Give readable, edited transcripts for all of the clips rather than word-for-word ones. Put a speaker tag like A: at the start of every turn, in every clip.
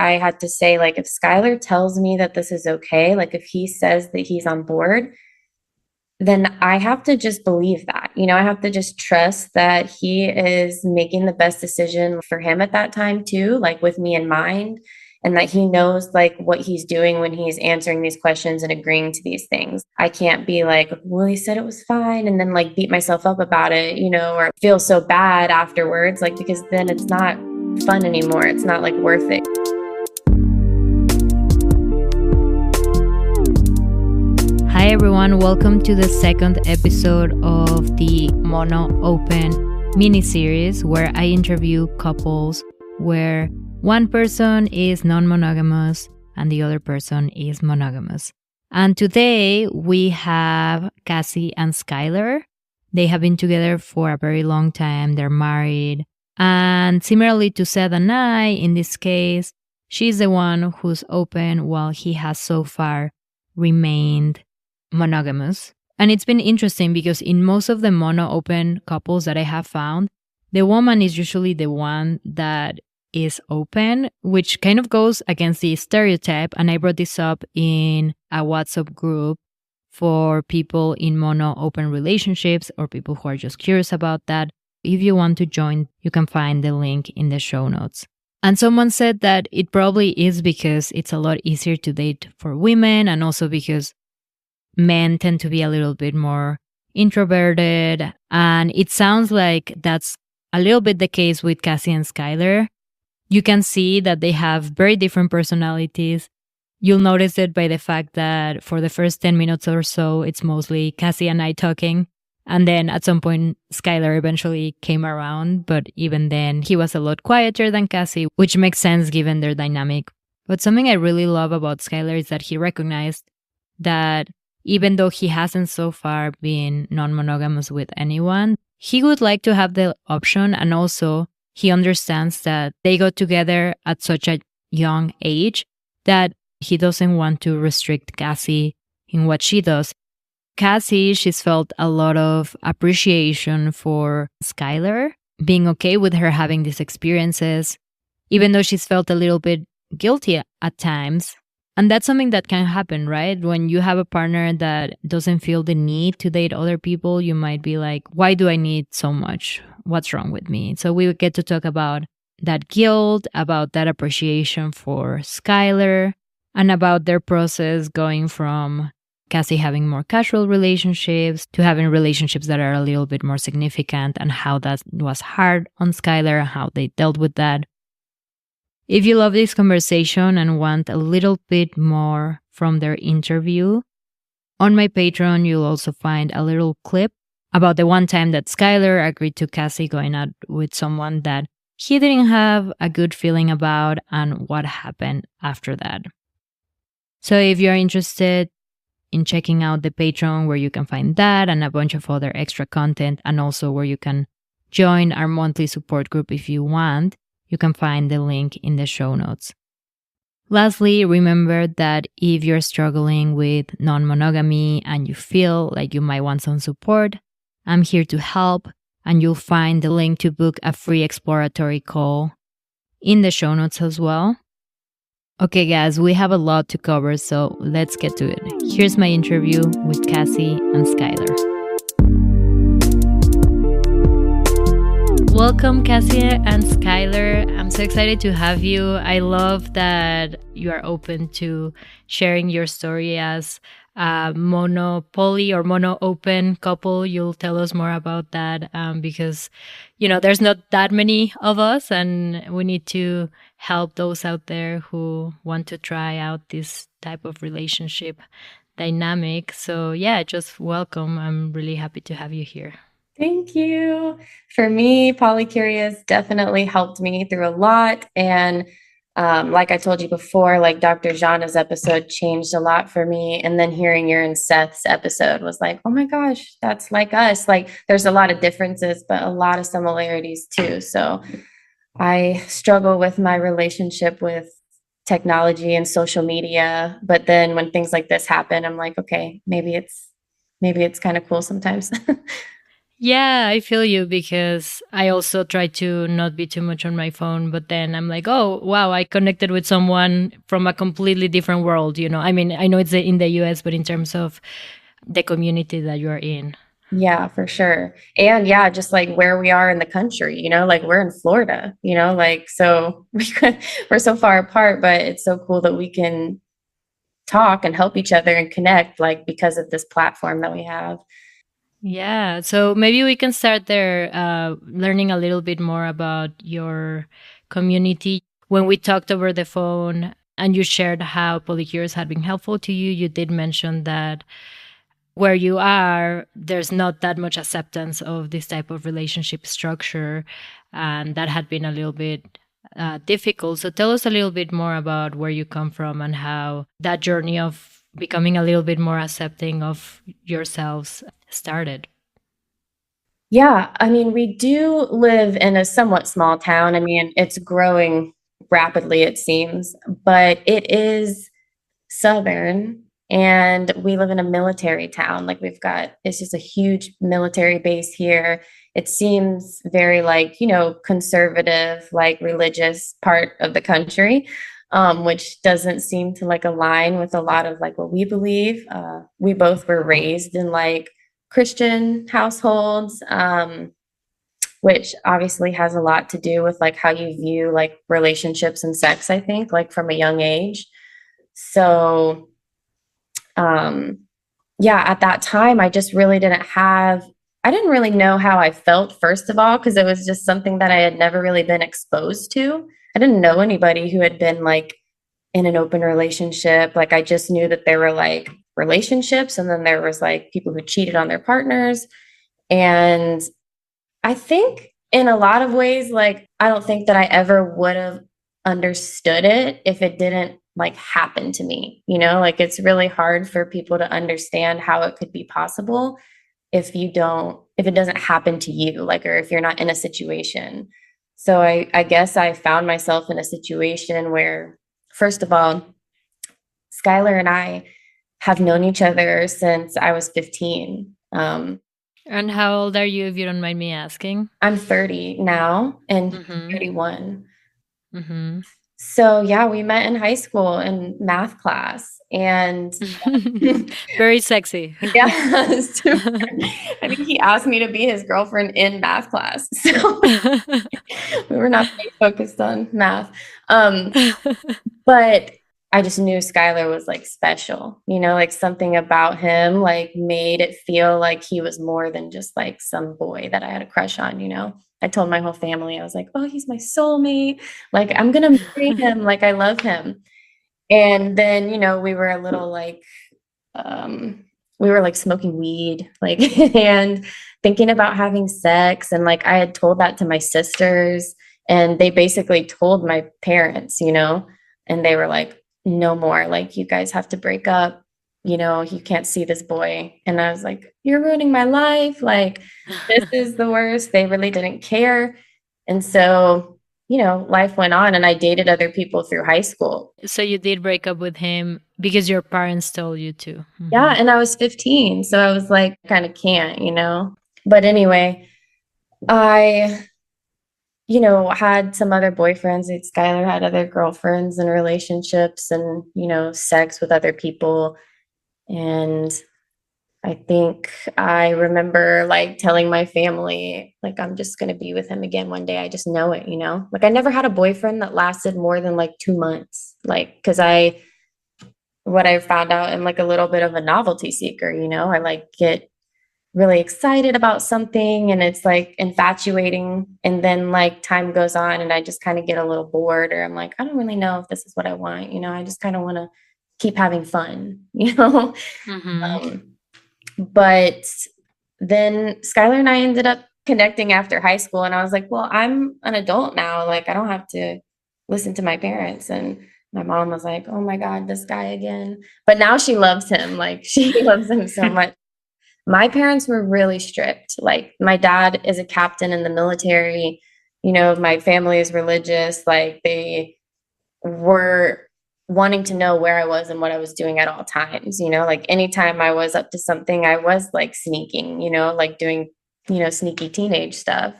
A: I had to say, like, if Schuyler tells me that this is okay, like if he says that he's on board, then I have to just believe that. I have to just trust that he is making the best decision for him at that time too, like with me in mind, and that he knows like what he's doing when he's answering these questions and agreeing to these things. I can't be like, well, he said it was fine, and then like beat myself up about it, or feel so bad afterwards, like because then it's not fun anymore. It's not like worth it.
B: Hi everyone, welcome to the second episode of the Mono Open mini-series where I interview couples where one person is non-monogamous and the other person is monogamous. And today we have Cassie and Schuyler. They have been together for a very long time, they're married. And similarly to Seth and I, in this case, she's the one who's open while he has so far remained monogamous. And it's been interesting because in most of the mono-open couples that I have found, the woman is usually the one that is open, which kind of goes against the stereotype. And I brought this up in a WhatsApp group for people in mono-open relationships or people who are just curious about that. If you want to join, you can find the link in the show notes. And someone said that it probably is because it's a lot easier to date for women and also because men tend to be a little bit more introverted. And it sounds like that's a little bit the case with Cassie and Schuyler. You can see that they have very different personalities. You'll notice it by the fact that for the first 10 minutes or so, it's mostly Cassie and I talking. And then at some point, Schuyler eventually came around. But even then, he was a lot quieter than Cassie, which makes sense given their dynamic. But something I really love about Schuyler is that he recognized that even though he hasn't so far been non-monogamous with anyone, he would like to have the option. And also, he understands that they got together at such a young age that he doesn't want to restrict Cassie in what she does. Cassie, she's felt a lot of appreciation for Schuyler, being okay with her having these experiences, even though she's felt a little bit guilty at times. And that's something that can happen, right? When you have a partner that doesn't feel the need to date other people, you might be like, why do I need so much? What's wrong with me? So we would get to talk about that guilt, about that appreciation for Schuyler, and about their process going from Cassie having more casual relationships to having relationships that are a little bit more significant and how that was hard on Schuyler, how they dealt with that. If you love this conversation and want a little bit more from their interview, on my Patreon, you'll also find a little clip about the one time that Schuyler agreed to Cassie going out with someone that he didn't have a good feeling about and what happened after that. So if you're interested in checking out the Patreon where you can find that and a bunch of other extra content and also where you can join our monthly support group if you want, you can find the link in the show notes. Lastly, remember that if you're struggling with non-monogamy and you feel like you might want some support, I'm here to help, and you'll find the link to book a free exploratory call in the show notes as well. Okay guys, we have a lot to cover, so let's get to it. Here's my interview with Cassie and Schuyler. Welcome, Cassie and Schuyler. I'm so excited to have you. I love that you are open to sharing your story as a mono-poly or mono-open couple. You'll tell us more about that because, there's not that many of us and we need to help those out there who want to try out this type of relationship dynamic. So yeah, just welcome. I'm really happy to have you here.
A: Thank you. For me, polycurious definitely helped me through a lot. And like I told you before, like Dr. Jana's episode changed a lot for me. And then hearing your and Seth's episode was like, oh my gosh, that's like us. Like there's a lot of differences, but a lot of similarities too. So I struggle with my relationship with technology and social media. But then when things like this happen, I'm like, okay, maybe it's kind of cool sometimes.
B: Yeah, I feel you because I also try to not be too much on my phone, but then I'm like, oh, wow, I connected with someone from a completely different world, you know. I mean, I know it's in the US, but in terms of the community that you're in.
A: Yeah, for sure. And yeah, just like where we are in the country, like we're in Florida, like so we're so far apart, but it's so cool that we can talk and help each other and connect like because of this platform that we have.
B: Yeah, so maybe we can start there, learning a little bit more about your community. When we talked over the phone and you shared how polycures had been helpful to you, you did mention that where you are, there's not that much acceptance of this type of relationship structure. And that had been a little bit difficult. So tell us a little bit more about where you come from and how that journey of becoming a little bit more accepting of yourselves started.
A: Yeah, I mean, we do live in a somewhat small town. I mean, it's growing rapidly, it seems, but it is southern and we live in a military town. Like it's just a huge military base here. It seems very like, conservative, like religious part of the country, which doesn't seem to like align with a lot of like what we believe. We both were raised in like Christian households, which obviously has a lot to do with like how you view like relationships and sex, I think, like from a young age. So um yeah, at that time I didn't really know how I felt first of all because it was just something that I had never really been exposed to. I didn't know anybody who had been like in an open relationship. Like I just knew that there were like relationships and then there was like people who cheated on their partners. And I think in a lot of ways, like, I don't think that I ever would have understood it if it didn't like happen to me. Like it's really hard for people to understand how it could be possible if it doesn't happen to you, like, or if you're not in a situation. So I guess I found myself in a situation where, first of all, Schuyler and I have known each other since I was 15.
B: And how old are you, if you don't mind me asking?
A: I'm 30 now and
B: Mm-hmm.
A: 31.
B: Mm-hmm.
A: So yeah, we met in high school in math class and
B: Very sexy.
A: yeah, super. I think he asked me to be his girlfriend in math class. So we were not very focused on math. But I just knew Schuyler was like special, like something about him like made it feel like he was more than just like some boy that I had a crush on. I told my whole family, I was like, oh, he's my soulmate. Like, I'm gonna marry him. Like, I love him. And then, we were a little like, we were like smoking weed, like, and thinking about having sex. And like, I had told that to my sisters, and they basically told my parents, and they were like, no more. Like, you guys have to break up. You can't see this boy. And I was like, you're ruining my life. Like, this is the worst. They really didn't care. And so, life went on, and I dated other people through high school.
B: So you did break up with him because your parents told you to.
A: Yeah,
B: Mhm.
A: and I was 15, so I was like, kind of can't. But anyway, I, had some other boyfriends. Like Schuyler had other girlfriends and relationships and, sex with other people. And I think I remember like telling my family, like, I'm just going to be with him again one day. I just know it. Like, I never had a boyfriend that lasted more than like 2 months. Like, because what I found out, I'm like a little bit of a novelty seeker. I like get really excited about something and it's like infatuating. And then like time goes on and I just kind of get a little bored or I'm like, I don't really know if this is what I want. I just kind of want to keep having fun.
B: Mhm.
A: Um, but then Schuyler and I ended up connecting after high school. And I was like, well, I'm an adult now. Like, I don't have to listen to my parents. And my mom was like, oh my God, this guy again. But now she loves him. Like, she loves him so much. My parents were really strict. Like, my dad is a captain in the military. My family is religious. Like, they were wanting to know where I was and what I was doing at all times. Like, anytime I was up to something, I was like sneaking, like doing sneaky teenage stuff.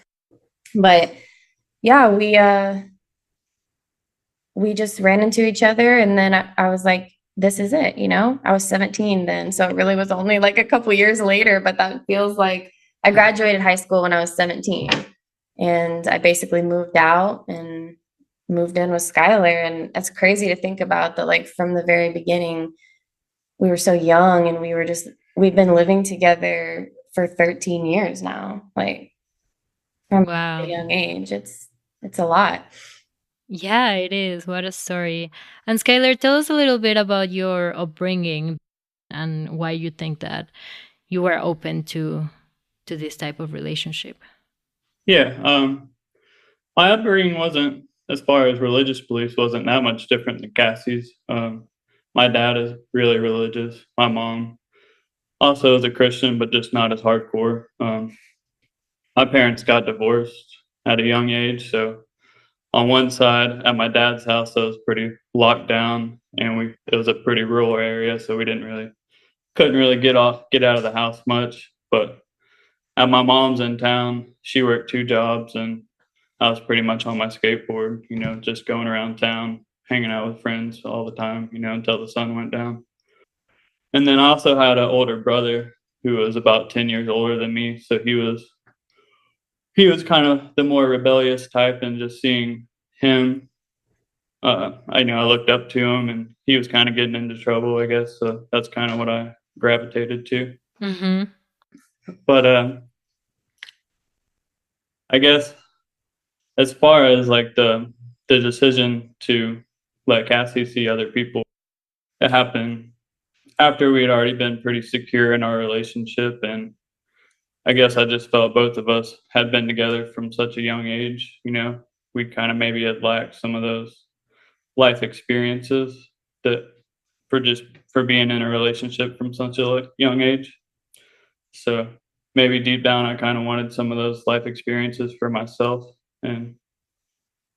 A: But yeah, we just ran into each other, and then I was like, this is it, I was 17 then, so it really was only like a couple years later, but that feels like I graduated high school when I was 17, and I basically moved out and moved in with Schuyler. And that's crazy to think about, that like from the very beginning we were so young, and we've been living together for 13 years now, like from a
B: Wow.
A: young age. It's a lot.
B: Yeah, it is. What a story. And Skylar, tell us a little bit about your upbringing and why you think that you were open to this type of relationship.
C: Yeah, my upbringing wasn't, as far as religious beliefs, wasn't that much different than Cassie's. My dad is really religious. My mom also is a Christian, but just not as hardcore. My parents got divorced at a young age, so on one side, at my dad's house, it was pretty locked down, and it was a pretty rural area, so we couldn't really get out of the house much. But at my mom's in town, she worked two jobs, and I was pretty much on my skateboard, just going around town, hanging out with friends all the time, until the sun went down. And then I also had an older brother who was about 10 years older than me, so he was kind of the more rebellious type, and just seeing him, I looked up to him, and he was kind of getting into trouble, I guess. So that's kind of what I gravitated to.
B: Mm-hmm.
C: But I guess as far as like the decision to let Cassie see other people, it happened after we had already been pretty secure in our relationship, and I guess I just felt both of us had been together from such a young age. We kind of maybe had lacked some of those life experiences that for being in a relationship from such a young age. So maybe deep down, I kind of wanted some of those life experiences for myself, and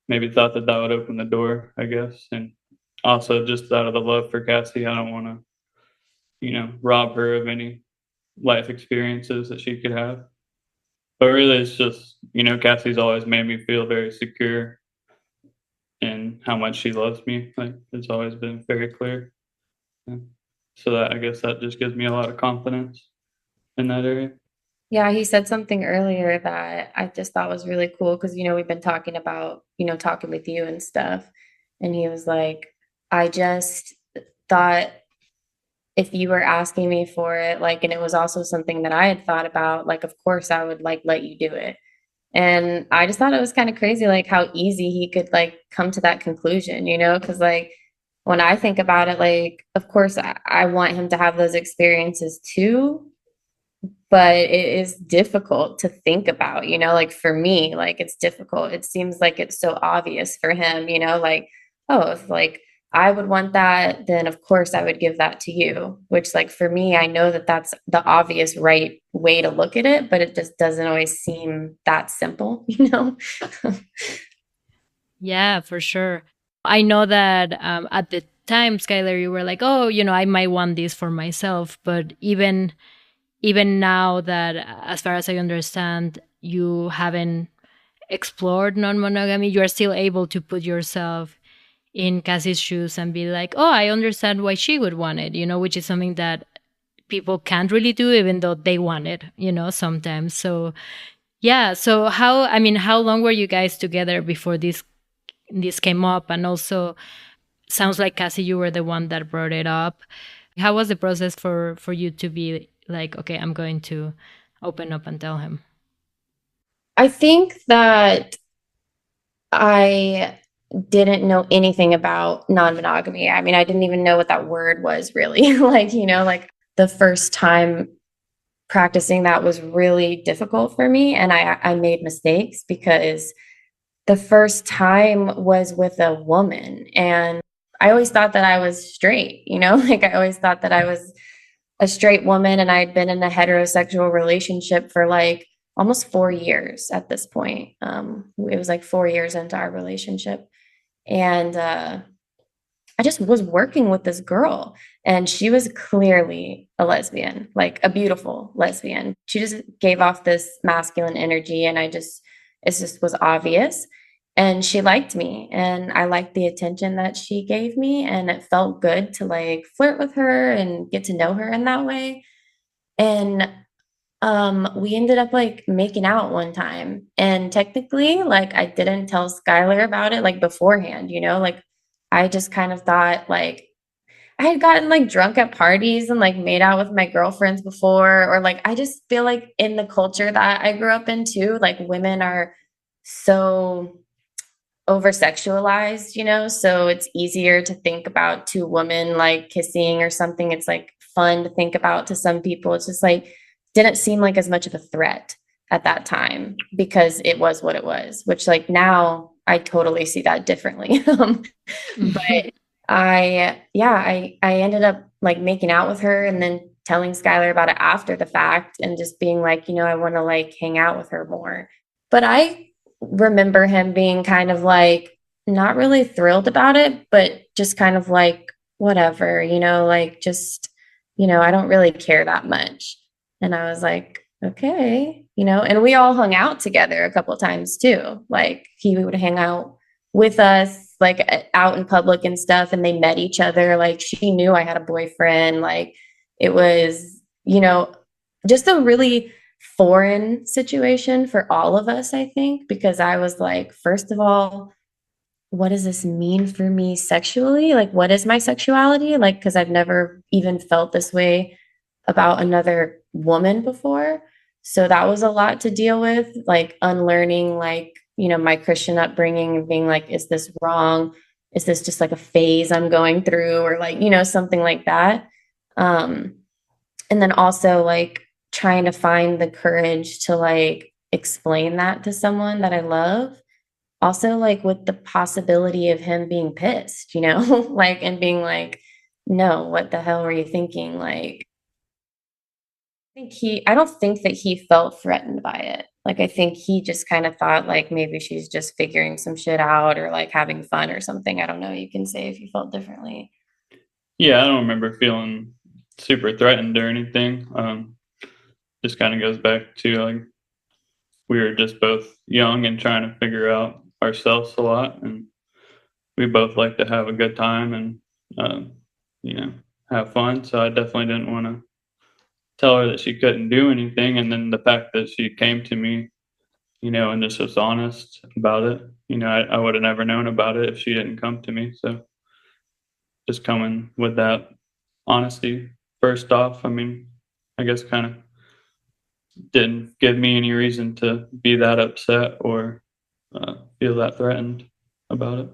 C: maybe thought that that would open the door, I guess. And also, just out of the love for Cassie, I don't want to, rob her of any life experiences that she could have. But really, it's just, Cassie's always made me feel very secure in how much she loves me. Like, it's always been very clear. Yeah. So that, I guess that just gives me a lot of confidence in that area.
A: Yeah, he said something earlier that I just thought was really cool, because, we've been talking about, talking with you and stuff. And he was like, I just thought if you were asking me for it, like, and it was also something that I had thought about, like, of course I would like let you do it. And I just thought it was kind of crazy, like how easy he could like come to that conclusion, because like when I think about it, like, of course I want him to have those experiences too, but it is difficult to think about, like for me, like it's difficult. It seems like it's so obvious for him, like, oh, if like I would want that, then of course I would give that to you, which like for me, I know that that's the obvious right way to look at it, but it just doesn't always seem that simple,
B: Yeah, for sure. I know that at the time, Skylar, you were like, oh, I might want this for myself. But even now that, as far as I understand, you haven't explored non-monogamy, you are still able to put yourself in Cassie's shoes and be like, oh, I understand why she would want it, which is something that people can't really do, even though they want it, sometimes. So yeah. So how long were you guys together before this came up? And also, sounds like, Cassie, you were the one that brought it up. How was the process for you to be like, okay, I'm going to open up and tell him?
A: I think that I didn't know anything about non-monogamy. I mean, I didn't even know what that word was really. Like, like the first time practicing that was really difficult for me. And I made mistakes, because the first time was with a woman. And I always thought that I was straight, like I always thought that I was a straight woman, and I'd been in a heterosexual relationship for like almost 4 years at this point. It was like 4 years into our relationship. And I just was working with this girl and she was clearly a lesbian, like a beautiful lesbian. She just gave off this masculine energy and it just was obvious. And she liked me and I liked the attention that she gave me and it felt good to like flirt with her and get to know her in that way. And we ended up like making out one time. And technically, like I didn't tell Schuyler about it like beforehand, like I just kind of thought like I had gotten like drunk at parties and like made out with my girlfriends before, or like I just feel like in the culture that I grew up in too, like women are so over sexualized, so it's easier to think about two women like kissing or something. It's like fun to think about to some people. It's just like didn't seem like as much of a threat at that time because it was what it was, which like now I totally see that differently. But I ended up like making out with her and then telling Schuyler about it after the fact and just being like, I want to like hang out with her more. But I remember him being kind of like not really thrilled about it, but just kind of like, whatever, like just, I don't really care that much. And I was like, okay, and we all hung out together a couple times too. Like he would hang out with us, like out in public and stuff, and they met each other. Like she knew I had a boyfriend. Like it was, just a really foreign situation for all of us, I think, because I was like, first of all, what does this mean for me sexually? Like, what is my sexuality? Like, because I've never even felt this way about another woman before. So that was a lot to deal with, like unlearning, like, my Christian upbringing and being like, is this wrong? Is this just like a phase I'm going through or like, something like that? And then also like trying to find the courage to like explain that to someone that I love. Also, like with the possibility of him being pissed, like and being like, no, what the hell were you thinking? Like, I don't think that he felt threatened by it. Like, I think he just kind of thought like maybe she's just figuring some shit out or like having fun or something. I don't know. You can say if you felt differently.
C: Yeah, I don't remember feeling super threatened or anything. Just kind of goes back to like we were just both young and trying to figure out ourselves a lot, and we both like to have a good time and um, you know have fun. So I definitely didn't want to tell her that she couldn't do anything, and then the fact that she came to me, and just was honest about it. I would have never known about it if she didn't come to me. So just coming with that honesty first off, I mean, I guess kind of didn't give me any reason to be that upset or feel that threatened about it.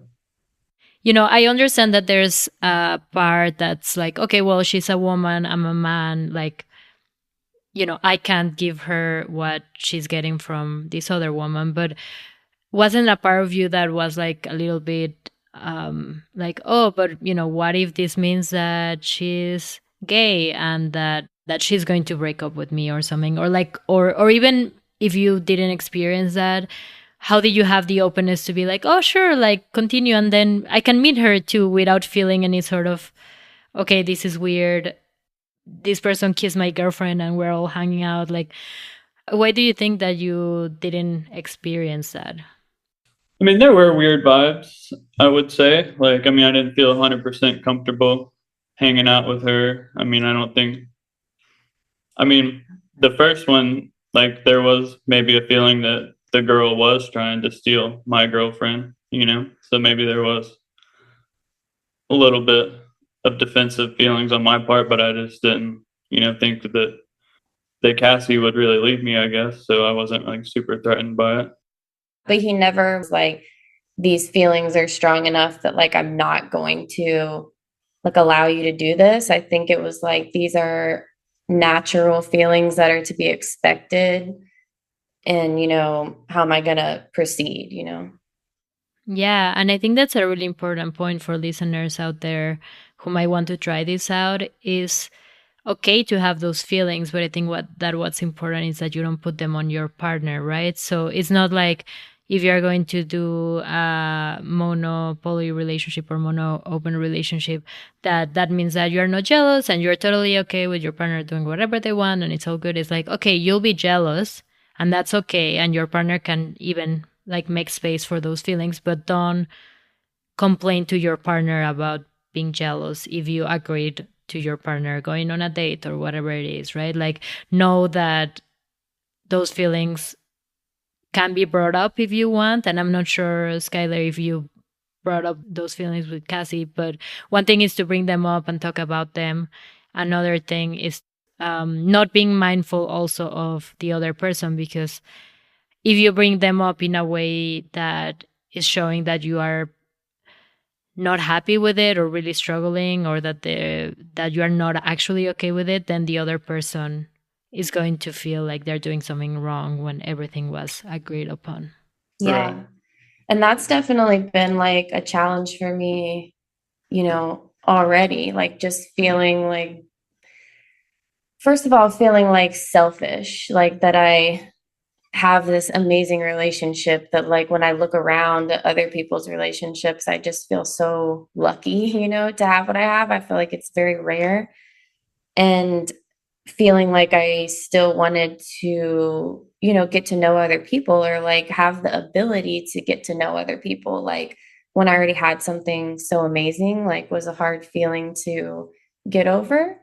B: I understand that there's a part that's like, okay, well, she's a woman, I'm a man. Like, I can't give her what she's getting from this other woman. But wasn't a part of you that was like a little bit like, oh, but, what if this means that she's gay and that she's going to break up with me or something? Or like, or even if you didn't experience that, how did you have the openness to be like, oh, sure, like continue, and then I can meet her too without feeling any sort of, okay, this is weird, this person kissed my girlfriend and we're all hanging out. Like, why do you think that you didn't experience that?
C: I mean, there were weird vibes, I would say. Like, I mean, I didn't feel 100% comfortable hanging out with her. I mean, the first one, like, there was maybe a feeling that the girl was trying to steal my girlfriend. So maybe there was a little bit of defensive feelings on my part, but I just didn't, think that Cassie would really leave me, I guess. So I wasn't like super threatened by it.
A: But he never was like, these feelings are strong enough that like I'm not going to like allow you to do this. I think it was like these are natural feelings that are to be expected. And, how am I gonna proceed?
B: Yeah, and I think that's a really important point for listeners out there who might want to try this out. Is okay to have those feelings, but I think what's important is that you don't put them on your partner, right? So it's not like if you're going to do a mono poly relationship or mono open relationship, that means that you're not jealous and you're totally okay with your partner doing whatever they want and it's all good. It's like, okay, you'll be jealous and that's okay. And your partner can even like make space for those feelings, but don't complain to your partner about being jealous if you agreed to your partner going on a date or whatever it is, right? Like, know that those feelings can be brought up if you want. And I'm not sure, Schuyler, if you brought up those feelings with Cassie, but one thing is to bring them up and talk about them. Another thing is not being mindful also of the other person, because if you bring them up in a way that is showing that you are not happy with it or really struggling, or that you are not actually okay with it, then the other person is going to feel like they're doing something wrong when everything was agreed upon.
A: Yeah.
C: Right.
A: And that's definitely been like a challenge for me, already. Like just feeling like, first of all, feeling like selfish, like that I have this amazing relationship that, like, when I look around at other people's relationships, I just feel so lucky, to have what I have. I feel like it's very rare. And feeling like I still wanted to, get to know other people, or like have the ability to get to know other people. Like when I already had something so amazing, like was a hard feeling to get over.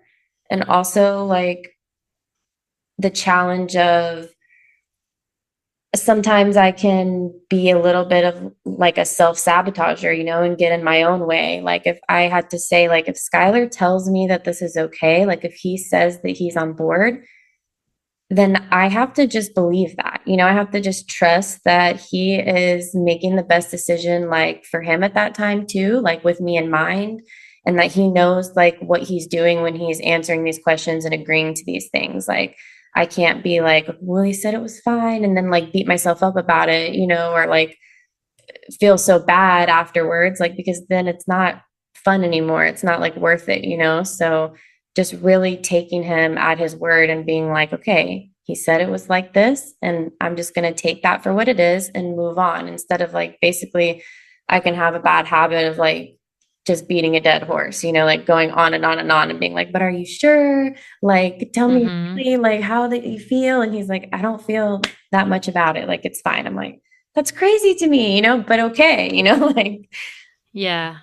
A: And also like the challenge of sometimes I can be a little bit of like a self-sabotager, and get in my own way. Like if I had to say, like, if Schuyler tells me that this is okay, like if he says that he's on board, then I have to just believe that. I have to just trust that he is making the best decision, like for him at that time too, like with me in mind, and that he knows like what he's doing when he's answering these questions and agreeing to these things. Like I can't be like, well, he said it was fine, and then like beat myself up about it, or like feel so bad afterwards, like, because then it's not fun anymore. It's not like worth it. So just really taking him at his word and being like, okay, he said it was like this, and I'm just going to take that for what it is and move on, instead of like, basically, I can have a bad habit of like just beating a dead horse, like going on and on and on and being like, but are you sure? Like, tell me really, like how that you feel. And he's like, I don't feel that much about it. Like, it's fine. I'm like, that's crazy to me, but okay, like.
B: Yeah.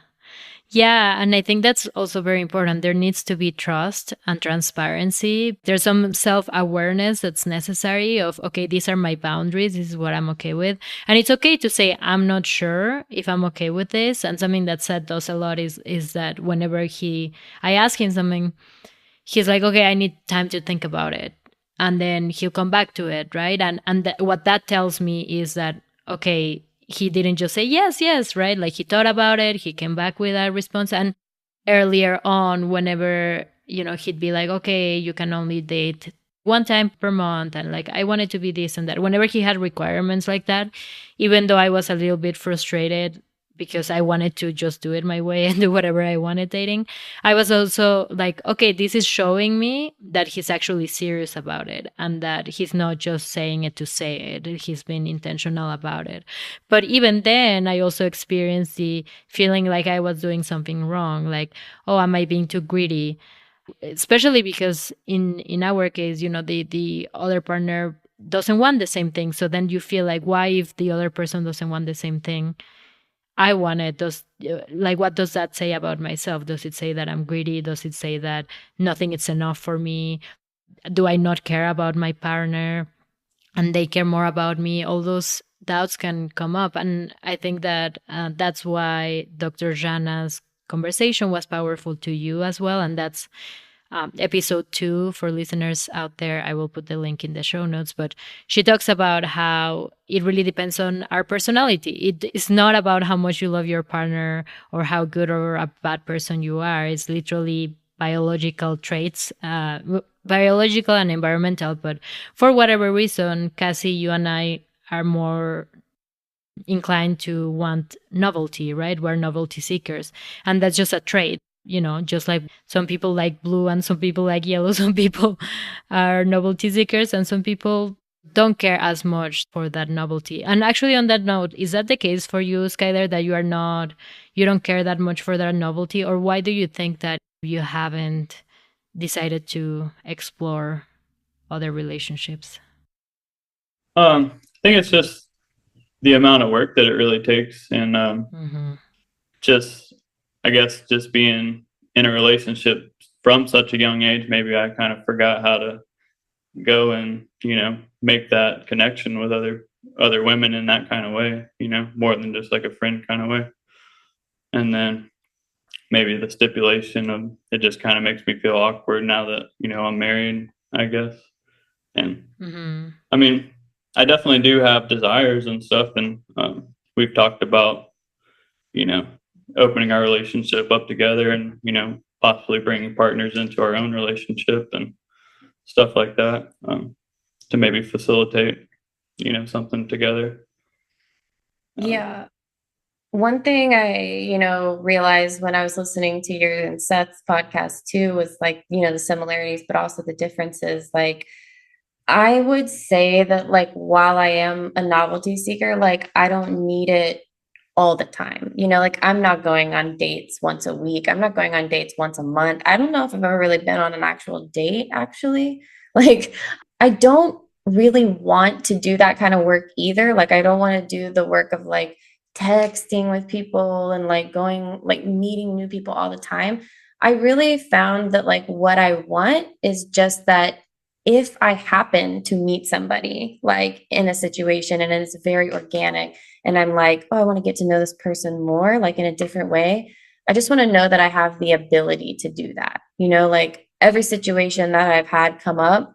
B: Yeah, and I think that's also very important. There needs to be trust and transparency. There's some self-awareness that's necessary of, okay, these are my boundaries. This is what I'm okay with. And it's okay to say, I'm not sure if I'm okay with this. And something that Seth does a lot is that whenever I ask him something, he's like, okay, I need time to think about it. And then he'll come back to it, right? And what that tells me is that, okay, he didn't just say yes, right? Like he thought about it, he came back with a response. And earlier on, whenever, he'd be like, okay, you can only date one time per month, and like I wanted to be this and that. Whenever he had requirements like that, even though I was a little bit frustrated because I wanted to just do it my way and do whatever I wanted dating, I was also like, okay, this is showing me that he's actually serious about it and that he's not just saying it to say it. He's been intentional about it. But even then, I also experienced the feeling like I was doing something wrong. Like, oh, am I being too greedy? Especially because in our case, the other partner doesn't want the same thing. So then you feel like, why, if the other person doesn't want the same thing I want it, what does that say about myself? Does it say that I'm greedy? Does it say that nothing is enough for me? Do I not care about my partner and they care more about me? All those doubts can come up. And I think that that's why Dr. Jana's conversation was powerful to you as well. And that's episode 2 for listeners out there. I will put the link in the show notes. But she talks about how it really depends on our personality. It is not about how much you love your partner or how good or a bad person you are. It's literally biological traits, biological and environmental. But for whatever reason, Cassie, you and I are more inclined to want novelty, right? We're novelty seekers. And that's just a trait. Just like some people like blue and some people like yellow, some people are novelty seekers and some people don't care as much for that novelty. And actually, on that note, is that the case for you, Skyler, that you don't care that much for that novelty? Or why do you think that you haven't decided to explore other relationships?
C: I think it's just the amount of work that it really takes, and just, I guess, just being in a relationship from such a young age, maybe I kind of forgot how to go and, make that connection with other women in that kind of way, more than just like a friend kind of way. And then maybe the stipulation of it just kind of makes me feel awkward now that, I'm married, I guess. And I mean, I definitely do have desires and stuff, and we've talked about, opening our relationship up together, and possibly bringing partners into our own relationship and stuff like that, to maybe facilitate, something together.
A: Yeah. One thing I, realized when I was listening to your and Seth's podcast too was like, the similarities, but also the differences. Like, I would say that, like, while I am a novelty seeker, like, I don't need it all the time. Like, I'm not going on dates once a week. I'm not going on dates once a month. I don't know if I've ever really been on an actual date, actually. Like, I don't really want to do that kind of work either. Like, I don't want to do the work of like texting with people and like going, like meeting new people all the time. I really found that like what I want is just that if I happen to meet somebody like in a situation and it's very organic and I'm like, oh, I want to get to know this person more, like in a different way, I just want to know that I have the ability to do that. Like every situation that I've had come up,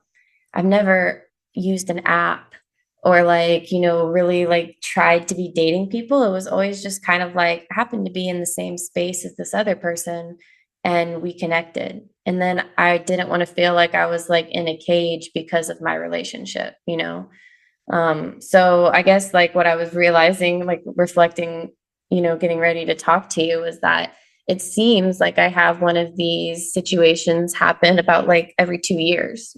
A: I've never used an app or like, really like tried to be dating people. It was always just kind of like happened to be in the same space as this other person and we connected. And then I didn't want to feel like I was like in a cage because of my relationship. So I guess like what I was realizing, like reflecting, getting ready to talk to you is that it seems like I have one of these situations happen about like every 2 years,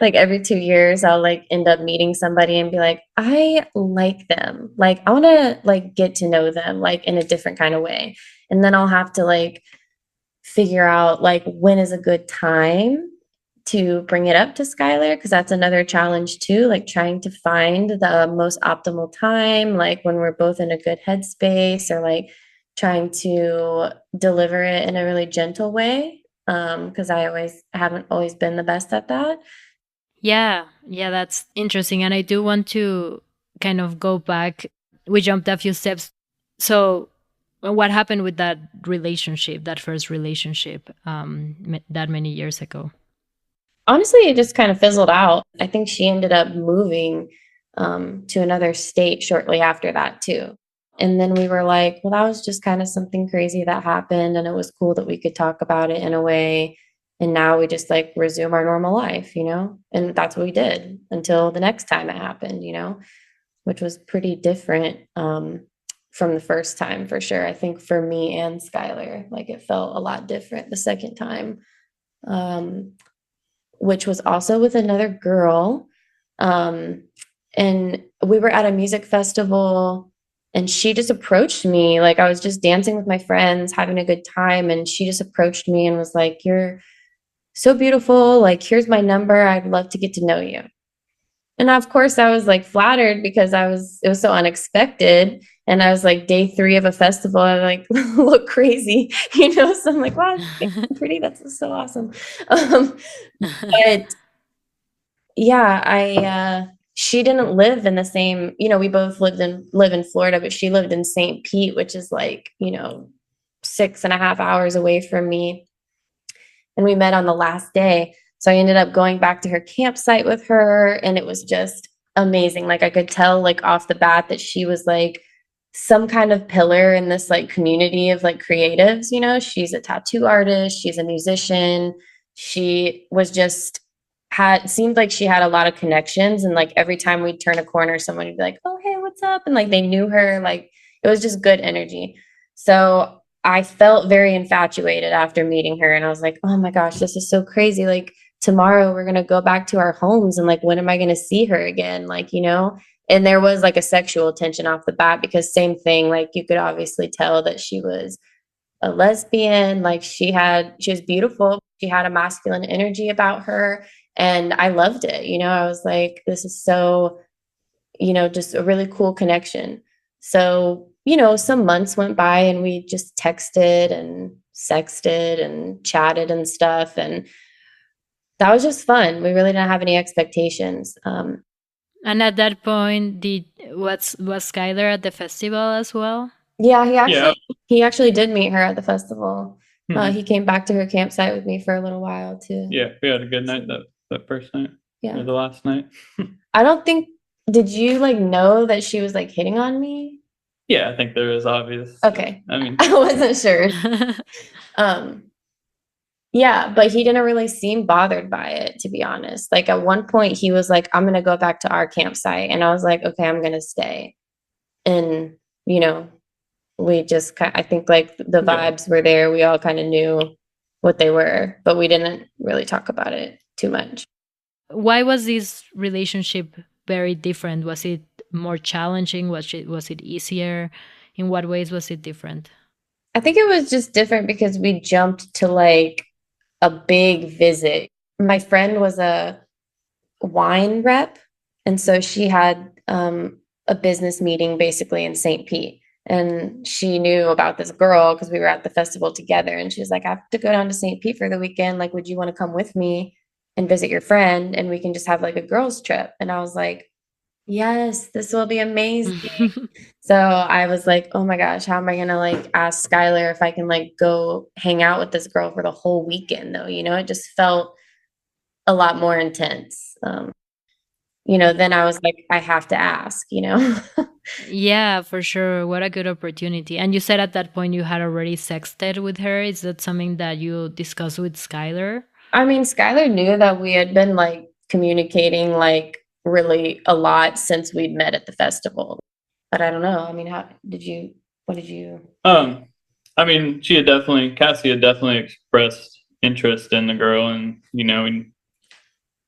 A: like every 2 years, I'll like end up meeting somebody and be like, I like them. Like, I want to like get to know them like in a different kind of way. And then I'll have to like figure out like when is a good time to bring it up to Schuyler, because that's another challenge too, like trying to find the most optimal time, like when we're both in a good headspace, or like trying to deliver it in a really gentle way. Because I haven't always been the best at that.
B: Yeah, that's interesting. And I do want to kind of go back. We jumped a few steps. So what happened with that relationship, that first relationship, that many years ago?
A: Honestly, it just kind of fizzled out. I think she ended up moving to another state shortly after that too. And then we were like, well, that was just kind of something crazy that happened. And it was cool that we could talk about it in a way. And now we just like resume our normal life. And that's what we did until the next time it happened, which was pretty different from the first time for sure. I think for me and Schuyler, like it felt a lot different the second time, which was also with another girl. And we were at a music festival and she just approached me. Like I was just dancing with my friends, having a good time. And she just approached me and was like, you're so beautiful. Like, here's my number. I'd love to get to know you. And of course I was like flattered because it was so unexpected. And I was like day 3 of a festival. I like look crazy. So I'm like, wow, it's pretty. That's so awesome. But yeah, she didn't live in the same, we both live in Florida, but she lived in St. Pete, which is like, 6.5 hours away from me. And we met on the last day. So I ended up going back to her campsite with her, and it was just amazing. Like I could tell like off the bat that she was like some kind of pillar in this like community of like creatives. She's a tattoo artist, she's a musician. She was just seemed like she had a lot of connections, and like every time we'd turn a corner, someone would be like, oh hey, what's up? And like they knew her. Like it was just good energy. So I felt very infatuated after meeting her, and I was like, oh my gosh, this is so crazy. Like tomorrow we're going to go back to our homes. And like, when am I going to see her again? Like, you know, and there was like a sexual tension off the bat because same thing, like you could obviously tell that she was a lesbian. Like she was beautiful. She had a masculine energy about her. And I loved it. You know, I was like, this is so, you know, just a really cool connection. So, you know, some months went by and we just texted and sexted and chatted and stuff. And that was just fun. We really didn't have any expectations.
B: And at that point, was Schuyler at the festival as well?
A: Yeah,
C: Yeah.
A: he actually did meet her at the festival.
C: Mhm.
A: He came back to her campsite with me for a little while too.
C: Yeah, we had a good night that first night. Or
A: Yeah.
C: the last night.
A: I don't think, did you like know that she was like hitting on me?
C: Yeah, I think there was obvious.
A: Okay.
C: I mean,
A: I wasn't sure. Yeah, but he didn't really seem bothered by it, to be honest. Like at one point he was like, I'm gonna go back to our campsite. And I was like, okay, I'm gonna stay. And, you know, we just I think like the
C: Yeah.
A: vibes were there. We all kind of knew what they were, but we didn't really talk about it too much.
B: Why was this relationship very different? Was it more challenging? Was it easier? In what ways was it different?
A: I think it was just different because we jumped to like a big visit. My friend was a wine rep, and so she had a business meeting basically in St. Pete. And she knew about this girl because we were at the festival together. And she was like, I have to go down to St. Pete for the weekend. Like, would you want to come with me and visit your friend? And we can just have like a girls' trip. And I was like, yes, this will be amazing. So I was like, oh my gosh, how am I gonna like ask Schuyler if I can like go hang out with this girl for the whole weekend though? You know, it just felt a lot more intense. You know, then I was like, I have to ask, you know.
B: Yeah, for sure. What a good opportunity. And you said at that point you had already sexted with her. Is that something that you discussed with Schuyler?
A: I mean, Schuyler knew that we had been like communicating like really a lot since we'd met at the festival. But I don't know. I mean, what did you?
C: I mean, Cassie had definitely expressed interest in the girl, and you know, in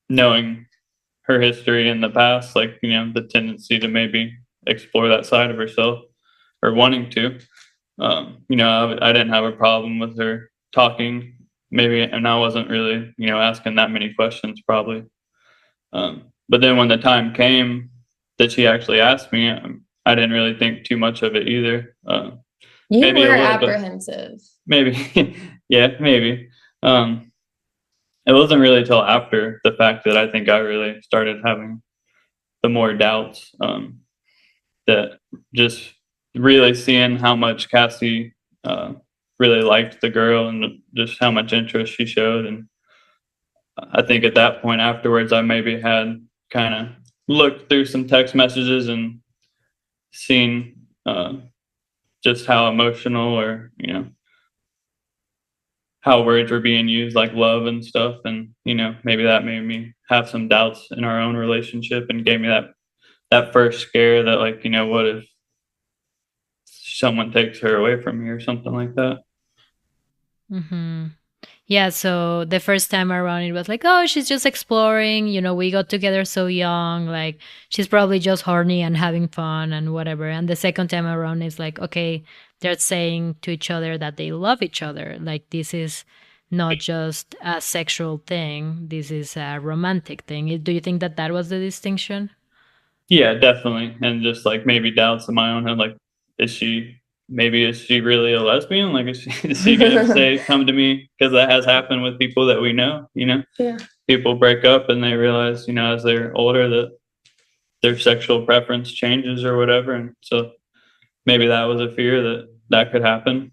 C: knowing her history in the past, like you know, the tendency to maybe explore that side of herself or wanting to. You know, I didn't have a problem with her talking, maybe, and I wasn't really, you know, asking that many questions probably. But then when the time came that she actually asked me, I didn't really think too much of it either.
A: You
C: Maybe
A: were
C: a little bit,
A: apprehensive.
C: maybe, yeah, maybe. It wasn't really till after the fact that I think I really started having the more doubts. That just really seeing how much Cassie really liked the girl and just how much interest she showed. And I think at that point afterwards, I maybe had kind of looked through some text messages and seen just how emotional or, you know, how words were being used, like love and stuff. And, you know, maybe that made me have some doubts in our own relationship and gave me that first scare that, like, you know, what if someone takes her away from me or something like that?
B: Mm-hmm. Yeah, so the first time around, it was like, oh, she's just exploring. You know, we got together so young. Like, she's probably just horny and having fun and whatever. And the second time around is like, okay, they're saying to each other that they love each other. Like, this is not just a sexual thing, this is a romantic thing. Do you think that that was the distinction?
C: Yeah, definitely. And just like maybe doubts in my own head, like, is she really a lesbian? Like, is she gonna say, come to me? Because that has happened with people that we know, you know?
A: Yeah.
C: People break up and they realize, you know, as they're older that their sexual preference changes or whatever. And so maybe that was a fear that could happen.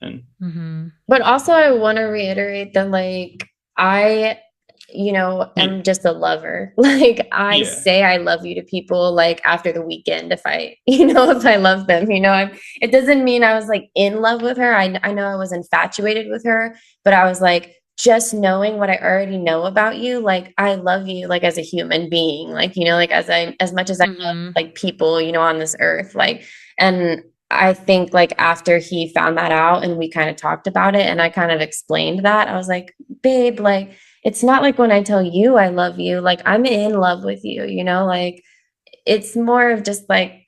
C: And
B: Mm-hmm.
A: But also, I want to reiterate that, like, I, you know,
C: yeah,
A: am just a lover. Like, I
C: yeah,
A: say I love you to people, like, after the weekend, if I, you know, if I love them, you know, it doesn't mean I was like in love with her. I know I was infatuated with her, but I was like, just knowing what I already know about you, like, I love you, like, as a human being, like, you know, like, as much as I love,
B: Mm-hmm.
A: like, people, you know, on this earth, like, and I think like after he found that out and we kind of talked about it and I kind of explained that, I was like, babe, like it's not like when I tell you I love you, like I'm in love with you, you know, like it's more of just like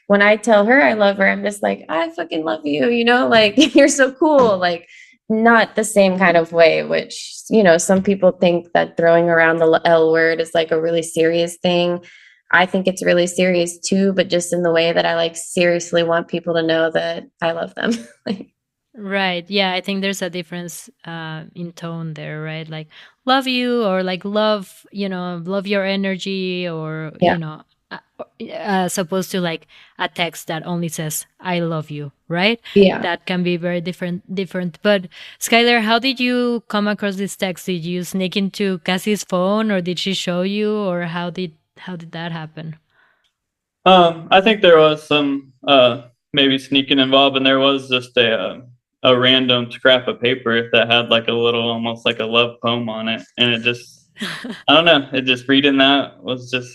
A: when I tell her I love her, I'm just like, I fucking love you, you know, like you're so cool. Like not the same kind of way, which, you know, some people think that throwing around the L word is like a really serious thing. I think it's really serious too, but just in the way that I like seriously want people to know that I love them. Like,
B: Right. Yeah, I think there's a difference in tone there, right? Like love you, or like love, love your energy, or
A: yeah.
B: as opposed to like a text that only says I love you, right?
A: Yeah.
B: That can be very different. But Skylar, how did you come across this text? Did you sneak into Cassie's phone, or did she show you, or how did that happen?
C: I think there was some maybe sneaking involved, and there was just a random scrap of paper that had like a little, almost like a love poem on it, and it just, I don't know, it just reading that was just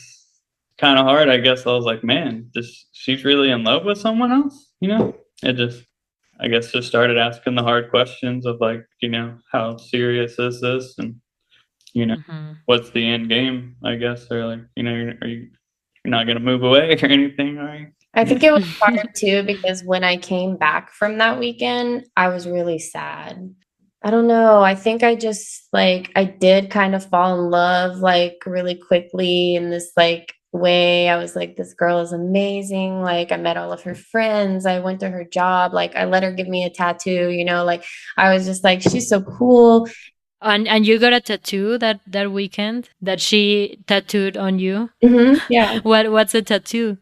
C: kind of hard. I guess I was like, man, she's really in love with someone else, you know? It just, I guess, just started asking the hard questions of like, how serious is this, and
B: Hmm.
C: what's the end game? I guess, or like, you're not gonna move away or anything, are you?
A: I think it was hard too because when I came back from that weekend, I was really sad. I don't know. I think I just like I did kind of fall in love like really quickly in this like way. I was like, this girl is amazing. Like I met all of her friends. I went to her job. Like I let her give me a tattoo, you know, like I was just like, she's so cool.
B: And you got a tattoo that weekend that she tattooed on you.
A: Yeah.
B: What's a tattoo?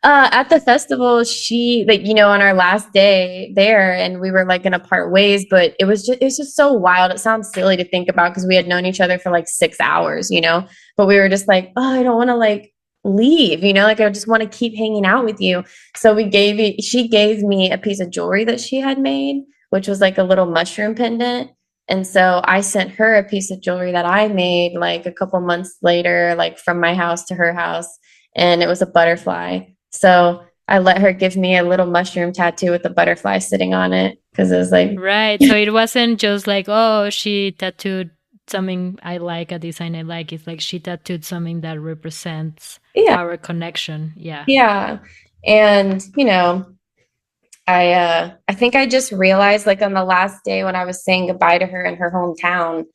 A: At the festival, she like, you know, on our last day there, and we were like gonna part ways, but it was just so wild. It sounds silly to think about because we had known each other for like 6 hours, you know, but we were just like, oh, I don't want to like leave, you know, like I just want to keep hanging out with you. So she gave me a piece of jewelry that she had made, which was like a little mushroom pendant. And so I sent her a piece of jewelry that I made like a couple months later, like from my house to her house, and it was a butterfly. So I let her give me a little mushroom tattoo with a butterfly sitting on it because it was like,
B: Right. So it wasn't just like, oh, she tattooed something I like, a design I like. It's like she tattooed something that represents
A: yeah,
B: our connection. Yeah.
A: yeah. And, you know, I think I just realized like on the last day when I was saying goodbye to her in her hometown,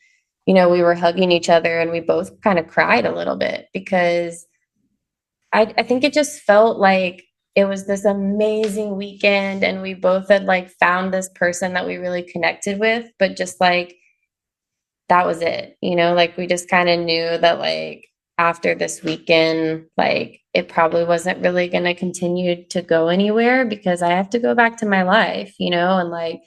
A: you know, we were hugging each other and we both kind of cried a little bit because I think it just felt like it was this amazing weekend and we both had like found this person that we really connected with, but just like that was it, you know, like we just kind of knew that like after this weekend, like it probably wasn't really going to continue to go anywhere because I have to go back to my life, you know, and like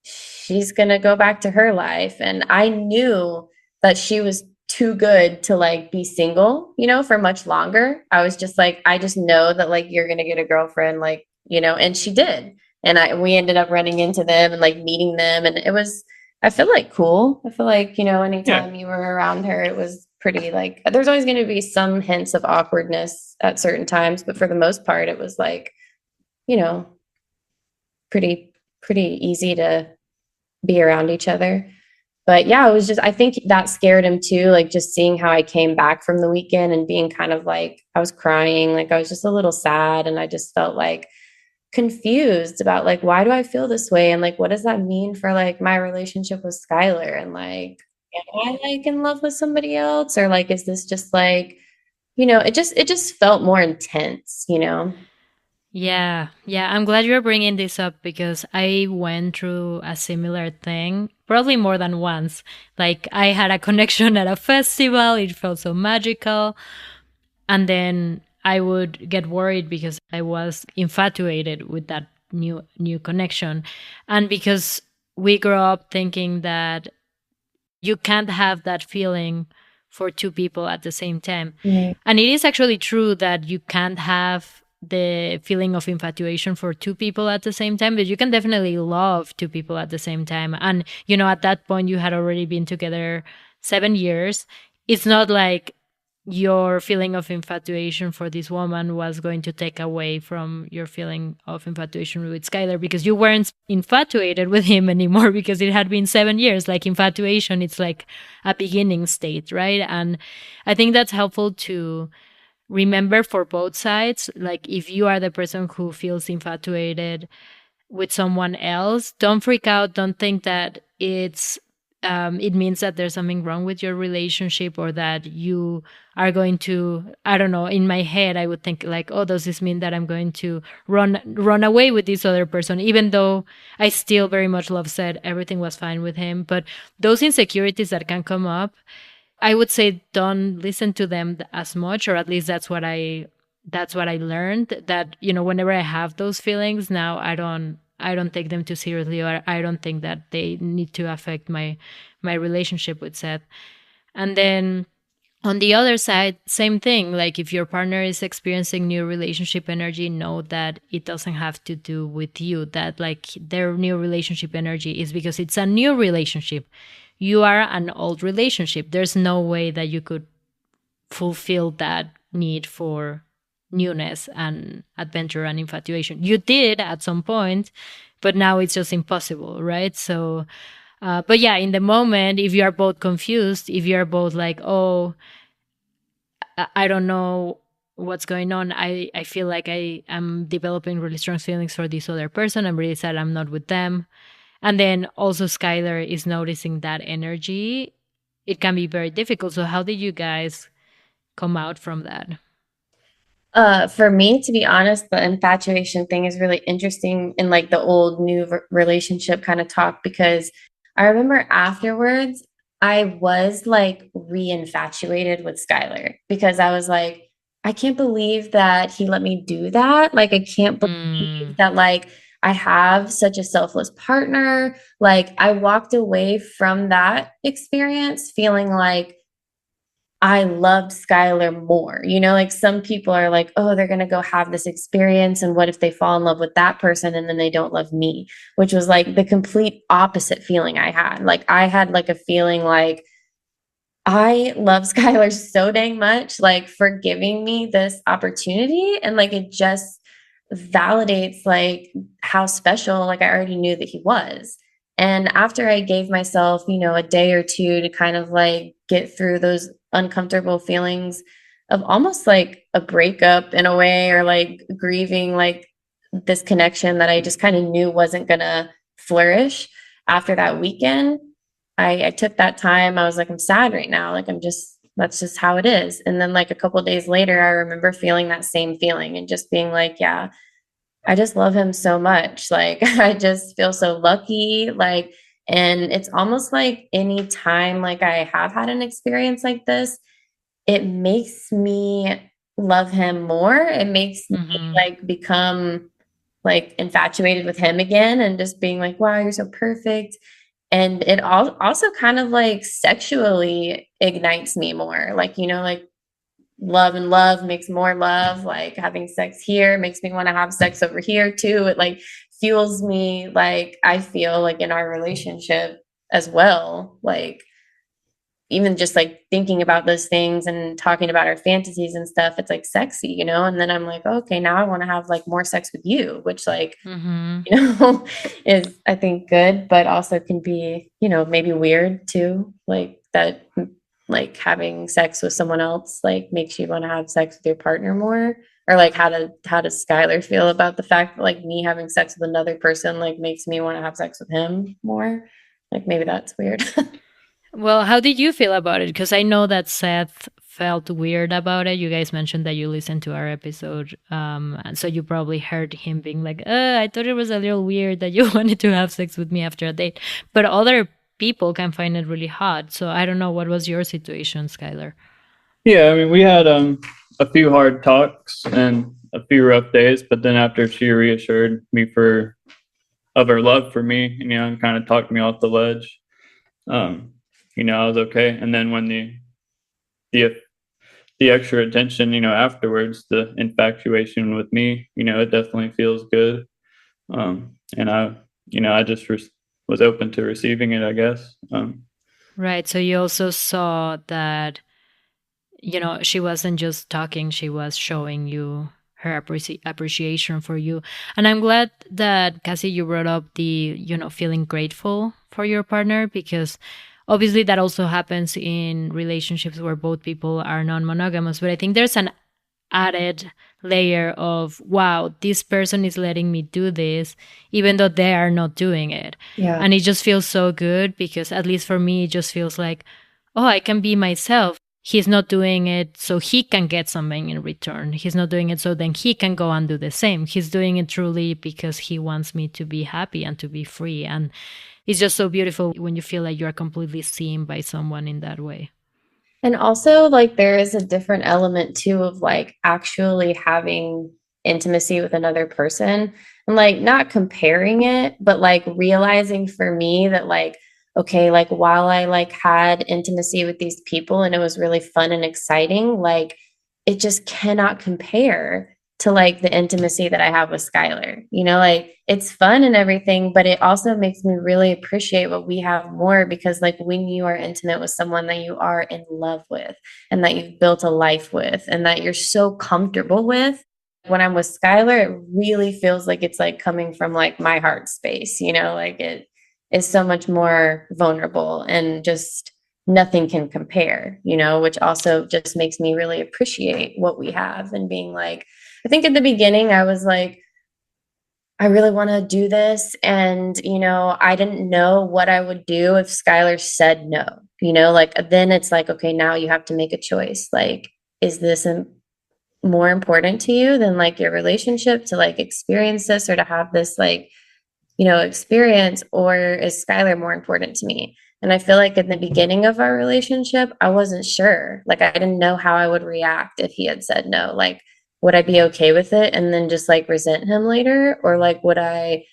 A: she's going to go back to her life. And I knew that she was too good to like be single, you know, for much longer. I was just like, I just know that like you're going to get a girlfriend, like, you know, and she did. And we ended up running into them and like meeting them. And it was, I feel like cool. I feel like, you know,
C: Yeah.
A: anytime you were around her, it was pretty like, there's always going to be some hints of awkwardness at certain times. But for the most part, it was like, you know, pretty easy to be around each other. But yeah, it was just, I think that scared him too. Like just seeing how I came back from the weekend and being kind of like, I was crying, like I was just a little sad. And I just felt like confused about like, why do I feel this way? And like, what does that mean for like my relationship with Schuyler? And like, am I like in love with somebody else? Or like, is this just like, you know, it just felt more intense, you know?
B: Yeah. Yeah. I'm glad you're bringing this up because I went through a similar thing, probably more than once. Like, I had a connection at a festival, it felt so magical. And then I would get worried because I was infatuated with that new connection. And because we grow up thinking that you can't have that feeling for two people at the same time.
A: Right.
B: And it is actually true that you can't have the feeling of infatuation for two people at the same time, but you can definitely love two people at the same time. And, at that point, you had already been together 7 years. It's not like your feeling of infatuation for this woman was going to take away from your feeling of infatuation with Skylar, because you weren't infatuated with him anymore because it had been 7 years. Like infatuation, it's like a beginning state, right? And I think that's helpful to remember for both sides. Like if you are the person who feels infatuated with someone else, don't freak out. Don't think that it means that there's something wrong with your relationship, or that you are going to, I don't know, in my head I would think like, oh, does this mean that I'm going to run away with this other person, even though I still very much love said everything was fine with him. But those insecurities that can come up, I would say don't listen to them as much, or at least that's what I learned, that whenever I have those feelings now, I don't take them too seriously, or I don't think that they need to affect my relationship with Seth. And then on the other side, same thing. Like if your partner is experiencing new relationship energy, know that it doesn't have to do with you. That like their new relationship energy is because it's a new relationship. You are an old relationship. There's no way that you could fulfill that need for newness and adventure and infatuation. You did at some point, but now it's just impossible, right? So, but yeah, in the moment, if you are both confused, if you are both like, oh, I don't know what's going on. I feel like I am developing really strong feelings for this other person. I'm really sad I'm not with them. And then also Skylar is noticing that energy. It can be very difficult. So how did you guys come out from that?
A: For me, to be honest, the infatuation thing is really interesting in like the old new relationship kind of talk, because I remember afterwards I was like re-infatuated with Skylar, because I was like, I can't believe that he let me do that. Like, I can't believe
B: Mm,
A: that like I have such a selfless partner. Like, I walked away from that experience feeling like I loved Skylar more. Like some people are like, oh, they're going to go have this experience. And what if they fall in love with that person and then they don't love me? Which was like the complete opposite feeling I had. Like, I had like a feeling like, I love Skylar so dang much, like for giving me this opportunity. And like it just validates like how special, like I already knew that he was. And after I gave myself, a day or two to kind of like get through those uncomfortable feelings of almost like a breakup in a way, or like grieving like this connection that I just kind of knew wasn't gonna flourish after that weekend, I took that time. I was like, I'm sad right now. Like, that's just how it is. And then like a couple of days later, I remember feeling that same feeling and just being like, yeah, I just love him so much. Like, I just feel so lucky. Like, and it's almost like any time like I have had an experience like this, it makes me love him more. It makes me
B: mm-hmm.
A: like become like infatuated with him again, and just being like, wow, you're so perfect. And it also kind of like sexually ignites me more. Like, like love and love makes more love. Like having sex here makes me want to have sex over here too. It like fuels me, like I feel like in our relationship as well. Like even just like thinking about those things and talking about our fantasies and stuff, it's like sexy, and then I'm like, okay, now I want to have like more sex with you, which like,
B: Mm-hmm.
A: is I think good, but also can be, maybe weird too. Like that, like having sex with someone else like makes you want to have sex with your partner more. Or like how does Skylar feel about the fact that like me having sex with another person like makes me want to have sex with him more? Like maybe that's weird.
B: Well, how did you feel about it? Because I know that Seth felt weird about it. You guys mentioned that you listened to our episode, and so you probably heard him being like, I thought it was a little weird that you wanted to have sex with me after a date." But other people can find it really hot. So I don't know, what was your situation, Skylar?
C: Yeah, I mean, we had a few hard talks and a few rough days, but then after she reassured me of her love for me, and kind of talked me off the ledge, um, I was okay. And then when the the extra attention, afterwards, the infatuation with me, it definitely feels good. And I just was open to receiving it, I guess.
B: Right. So you also saw that she wasn't just talking, she was showing you her appreciation for you. And I'm glad that, Cassie, you brought up the, feeling grateful for your partner, because obviously that also happens in relationships where both people are non-monogamous. But I think there's an added layer of, wow, this person is letting me do this even though they are not doing it.
A: Yeah.
B: And it just feels so good, because at least for me it just feels like, oh, I can be myself. He's not doing it so he can get something in return. He's not doing it so then he can go and do the same. He's doing it truly because he wants me to be happy and to be free. And it's just so beautiful when you feel like you're completely seen by someone in that way.
A: And also, like, there is a different element too of like actually having intimacy with another person and like not comparing it, but like realizing for me that, like, okay, like while I like had intimacy with these people and it was really fun and exciting, like it just cannot compare to like the intimacy that I have with Schuyler. Like it's fun and everything, but it also makes me really appreciate what we have more, because like when you are intimate with someone that you are in love with and that you've built a life with and that you're so comfortable with, when I'm with Schuyler, it really feels like it's like coming from like my heart space, like it is so much more vulnerable and just nothing can compare, which also just makes me really appreciate what we have and being like, I think at the beginning I was like, I really want to do this. And, I didn't know what I would do if Schuyler said no, like then it's like, okay, now you have to make a choice. Like, is this more important to you than like your relationship to like experience this or to have this like, experience, or is Schuyler more important to me? And I feel like in the beginning of our relationship, I wasn't sure. Like, I didn't know how I would react if he had said no. Like, would I be okay with it and then just like resent him later? Or like, would I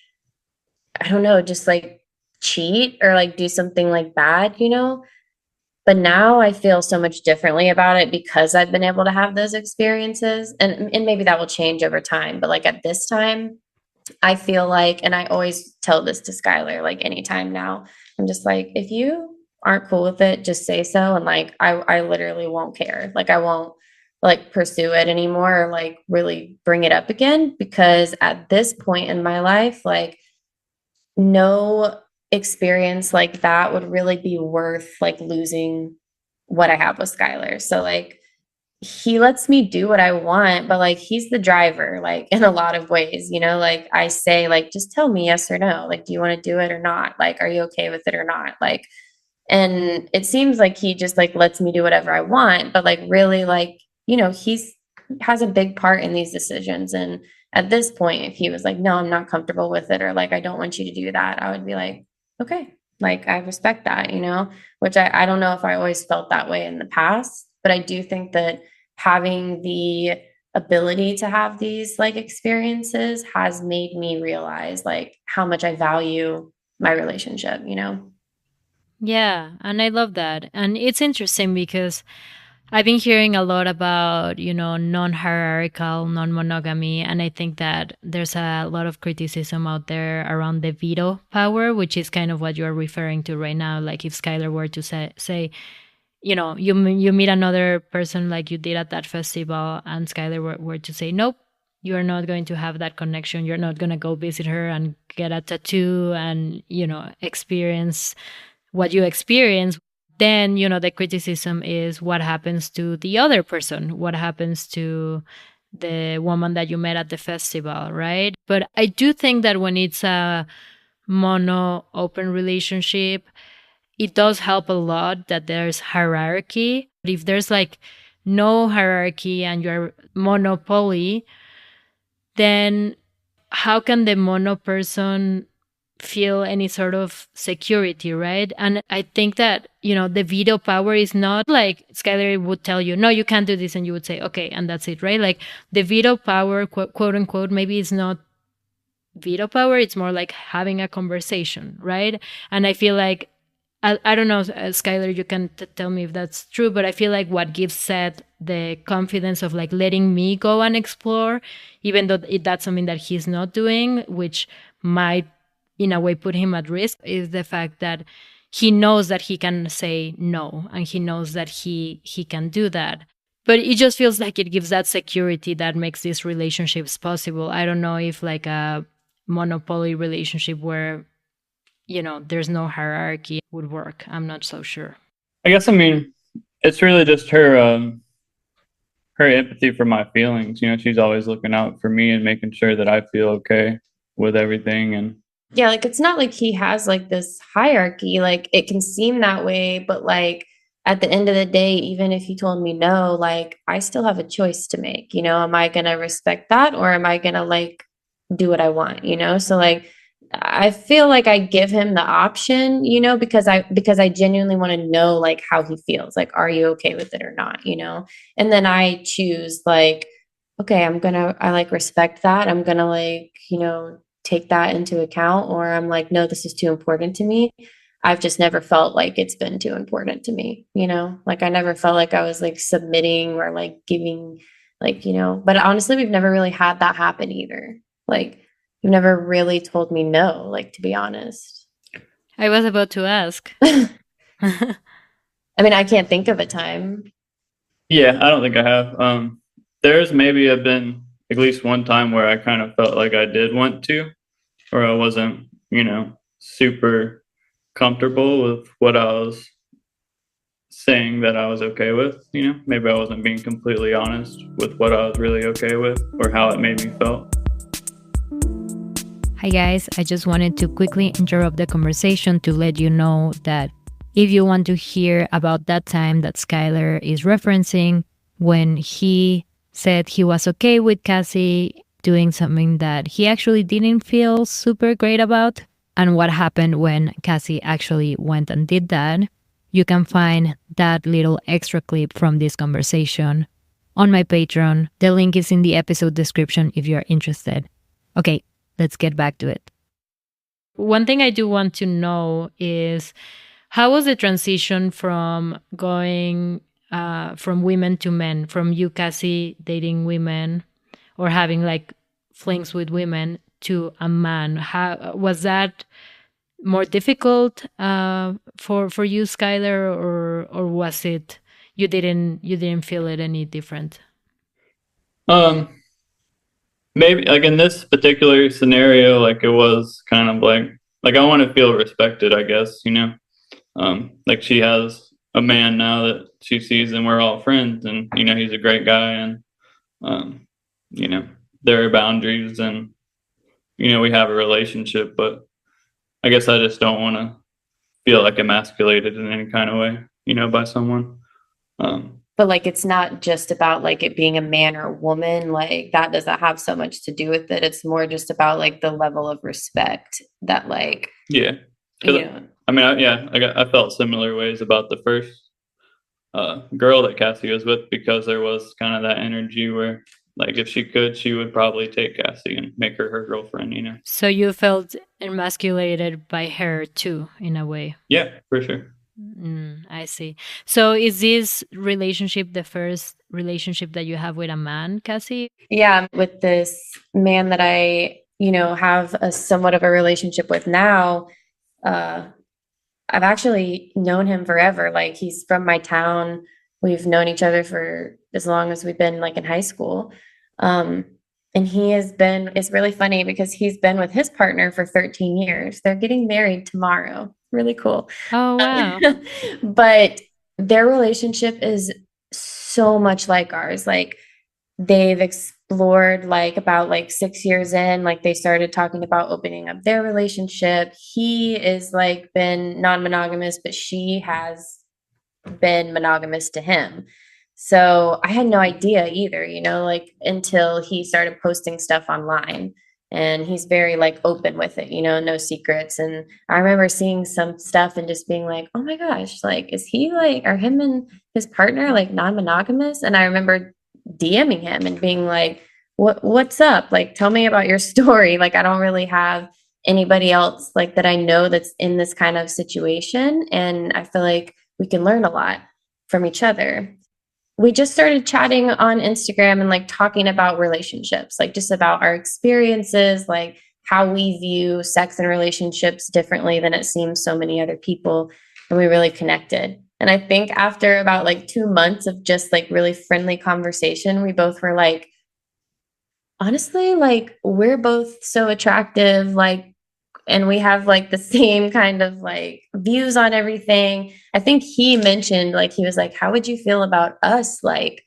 A: don't know, just like cheat or like do something like bad, But now I feel so much differently about it because I've been able to have those experiences. And maybe that will change over time. But like at this time, I feel like, and I always tell this to Schuyler, like anytime now, I'm just like, if you aren't cool with it, just say so. And like, I literally won't care. Like, I won't like pursue it anymore or like really bring it up again, because at this point in my life, like no experience like that would really be worth like losing what I have with Schuyler. So like, he lets me do what I want, but like he's the driver, like in a lot of ways, like I say, like, just tell me yes or no. Like, do you want to do it or not? Like, are you okay with it or not? Like, and it seems like he just like lets me do whatever I want, but like really like, he's has a big part in these decisions. And at this point, if he was like, no, I'm not comfortable with it, or like, I don't want you to do that, I would be like, okay, like I respect that, which I don't know if I always felt that way in the past, but I do think that having the ability to have these like experiences has made me realize like how much I value my relationship.
B: Yeah, and I love that. And it's interesting because I've been hearing a lot about, non-hierarchical, non-monogamy, and I think that there's a lot of criticism out there around the veto power, which is kind of what you're referring to right now. Like if Schuyler were to say, you meet another person like you did at that festival, and Schuyler were to say, nope, you're not going to have that connection. You're not going to go visit her and get a tattoo and, experience what you experience. Then, the criticism is what happens to the other person? What happens to the woman that you met at the festival, right? But I do think that when it's a mono open relationship, it does help a lot that there's hierarchy. If there's like no hierarchy and you're monopoly, then how can the mono person feel any sort of security, right? And I think that, the veto power is not like Schuyler would tell you, no, you can't do this. And you would say, okay, and that's it, right? Like the veto power, quote unquote, maybe it's not veto power. It's more like having a conversation, right? And I feel like, I don't know, Schuyler, you can tell me if that's true, but I feel like what gives Seth the confidence of like letting me go and explore, even though that's something that he's not doing, which might in a way put him at risk, is the fact that he knows that he can say no, and he knows that he can do that. But it just feels like it gives that security that makes these relationships possible. I don't know if like a monopoly relationship where, there's no hierarchy would work. I'm not so sure.
C: I guess, I mean, it's really just her empathy for my feelings. She's always looking out for me and making sure that I feel okay with everything. And
A: yeah, like it's not like he has like this hierarchy. Like it can seem that way, but like at the end of the day, even if he told me no, like I still have a choice to make. Am I gonna respect that, or am I gonna like do what I want? So like I feel like I give him the option, because I genuinely want to know like how he feels. Like, are you okay with it or not? And then I choose like, okay, I like respect that. I'm gonna like, take that into account, or I'm like, no, this is too important to me. I've just never felt like it's been too important to me, like I never felt like I was like submitting or like giving, like, but honestly, we've never really had that happen either. Like, you've never really told me no, like, to be honest.
B: I was about to ask.
A: I mean, I can't think of a time.
C: yeah, I don't think I have. There's maybe have been at least one time where I kind of felt like I did want to, or I wasn't, super comfortable with what I was saying that I was okay with. Maybe I wasn't being completely honest with what I was really okay with or how it made me feel.
B: Hi guys, I just wanted to quickly interrupt the conversation to let you know that if you want to hear about that time that Schuyler is referencing when he said he was okay with Cassie doing something that he actually didn't feel super great about, and what happened when Cassie actually went and did that, you can find that little extra clip from this conversation on my Patreon. The link is in the episode description if you're interested. Okay, let's get back to it. One thing I do want to know is, how was the transition from going from women to men, from you, Cassie, dating women or having like flings with women to a man? How was that more difficult for you, Schuyler, or was it you didn't feel it any different?
C: Maybe like in this particular scenario, like it was kind of like I want to feel respected, I guess, like she has a man now that she sees and we're all friends, and he's a great guy, and um, there are boundaries, and we have a relationship, but I guess I just don't want to feel like emasculated in any kind of way, by someone.
A: But like it's not just about like it being a man or a woman, like that doesn't have so much to do with it. It's more just about like the level of respect that like,
C: yeah. I mean, I felt similar ways about the first girl that Cassie was with, because there was kind of that energy where, like, if she could, she would probably take Cassie and make her girlfriend.
B: So you felt emasculated by her too, in a way.
C: Yeah, for sure.
B: I see. So is this relationship the first relationship that you have with a man, Cassie?
A: Yeah, with this man that I, have a somewhat of a relationship with now. I've actually known him forever. Like he's from my town. We've known each other for as long as we've been like in high school. And it's really funny because he's been with his partner for 13 years. They're getting married tomorrow. Really cool.
B: Oh, wow.
A: But their relationship is so much like ours. Like they've explored like about like 6 years in, like they started talking about opening up their relationship. He is like been non-monogamous, but she has been monogamous to him. So I had no idea either, like until he started posting stuff online. And he's very like open with it, no secrets. And I remember seeing some stuff and just being like, oh my gosh, like, is he like, are him and his partner like non-monogamous? And I remember DMing him and being like, what's up? Like, tell me about your story. Like, I don't really have anybody else like that I know that's in this kind of situation. And I feel like we can learn a lot from each other. We just started chatting on Instagram and like talking about relationships, like just about our experiences, like how we view sex and relationships differently than it seems so many other people. And we really connected. And I think after about like 2 months of just like really friendly conversation, we both were like, honestly, like we're both so attractive, like, and we have like the same kind of like views on everything. I think he mentioned, like, he was like, how would you feel about us like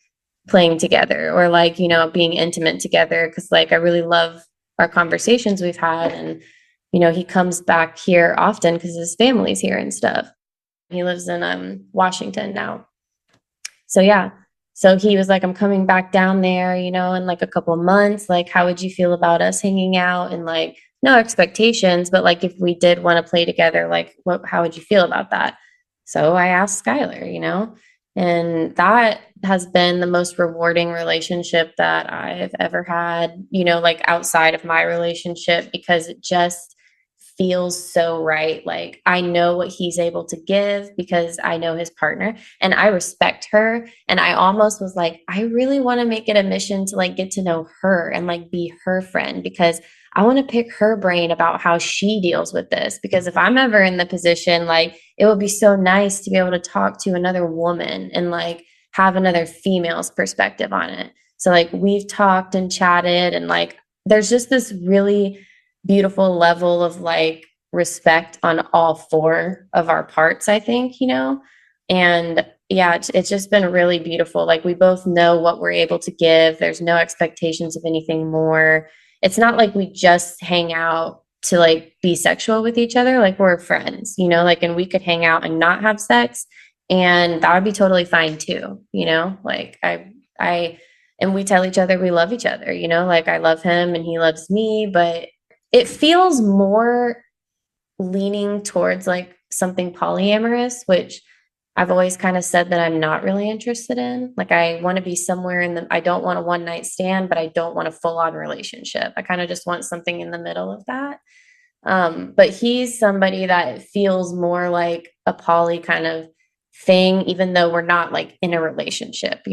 A: playing together or like, being intimate together? Cause like I really love our conversations we've had. And, he comes back here often because his family's here and stuff. He lives in Washington now. So yeah. So he was like, I'm coming back down there, in like a couple of months. Like, how would you feel about us hanging out? And like, no expectations, but like if we did want to play together, like how would you feel about that? So I asked Schuyler, and that has been the most rewarding relationship that I've ever had, like outside of my relationship, because it just feels so right. Like I know what he's able to give because I know his partner and I respect her. And I almost was like, I really want to make it a mission to like get to know her and like be her friend, because I want to pick her brain about how she deals with this. Because if I'm ever in the position, like it would be so nice to be able to talk to another woman and like have another female's perspective on it. So like we've talked and chatted, and like there's just this really beautiful level of like respect on all four of our parts, I think, and yeah, it's just been really beautiful. Like we both know what we're able to give. There's no expectations of anything more. It's not like we just hang out to like be sexual with each other. Like we're friends, like, and we could hang out and not have sex, and that would be totally fine too, like and we tell each other we love each other, like I love him and he loves me, but it feels more leaning towards like something polyamorous, which I've always kind of said that I'm not really interested in. Like I want to be somewhere I don't want a one night stand, but I don't want a full on relationship. I kind of just want something in the middle of that. But he's somebody that feels more like a poly kind of thing, even though we're not like in a relationship,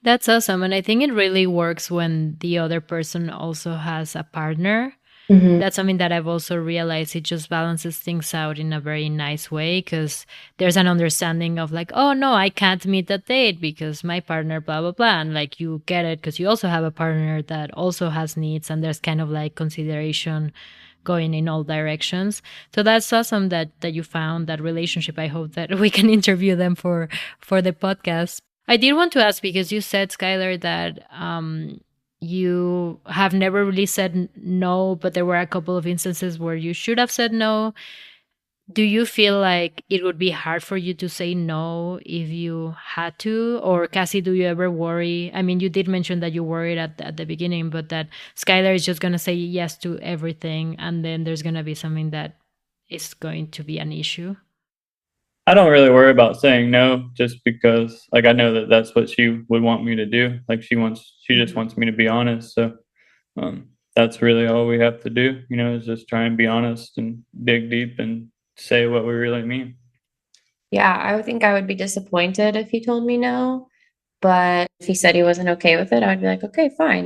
B: That's awesome. And I think it really works when the other person also has a partner.
A: Mm-hmm.
B: That's something that I've also realized. It just balances things out in a very nice way, because there's an understanding of like, oh no, I can't meet that date because my partner, blah, blah, blah. And like you get it because you also have a partner that also has needs, and there's kind of like consideration going in all directions. So that's awesome that you found that relationship. I hope that we can interview them for the podcast. I did want to ask, because you said, Schuyler, that you have never really said no, but there were a couple of instances where you should have said no. Do you feel like it would be hard for you to say no if you had to? Or Cassie, do you ever worry? I mean, you did mention that you worried at the beginning, but that Schuyler is just going to say yes to everything, and then there's going to be something that is going to be an issue.
C: I don't really worry about saying no, just because like I know that that's what she would want me to do. Like she just wants me to be honest. So that's really all we have to do, is just try and be honest and dig deep and say what we really mean.
A: Yeah, I would think I would be disappointed if he told me no. But if he said he wasn't okay with it, I'd be like, okay, fine,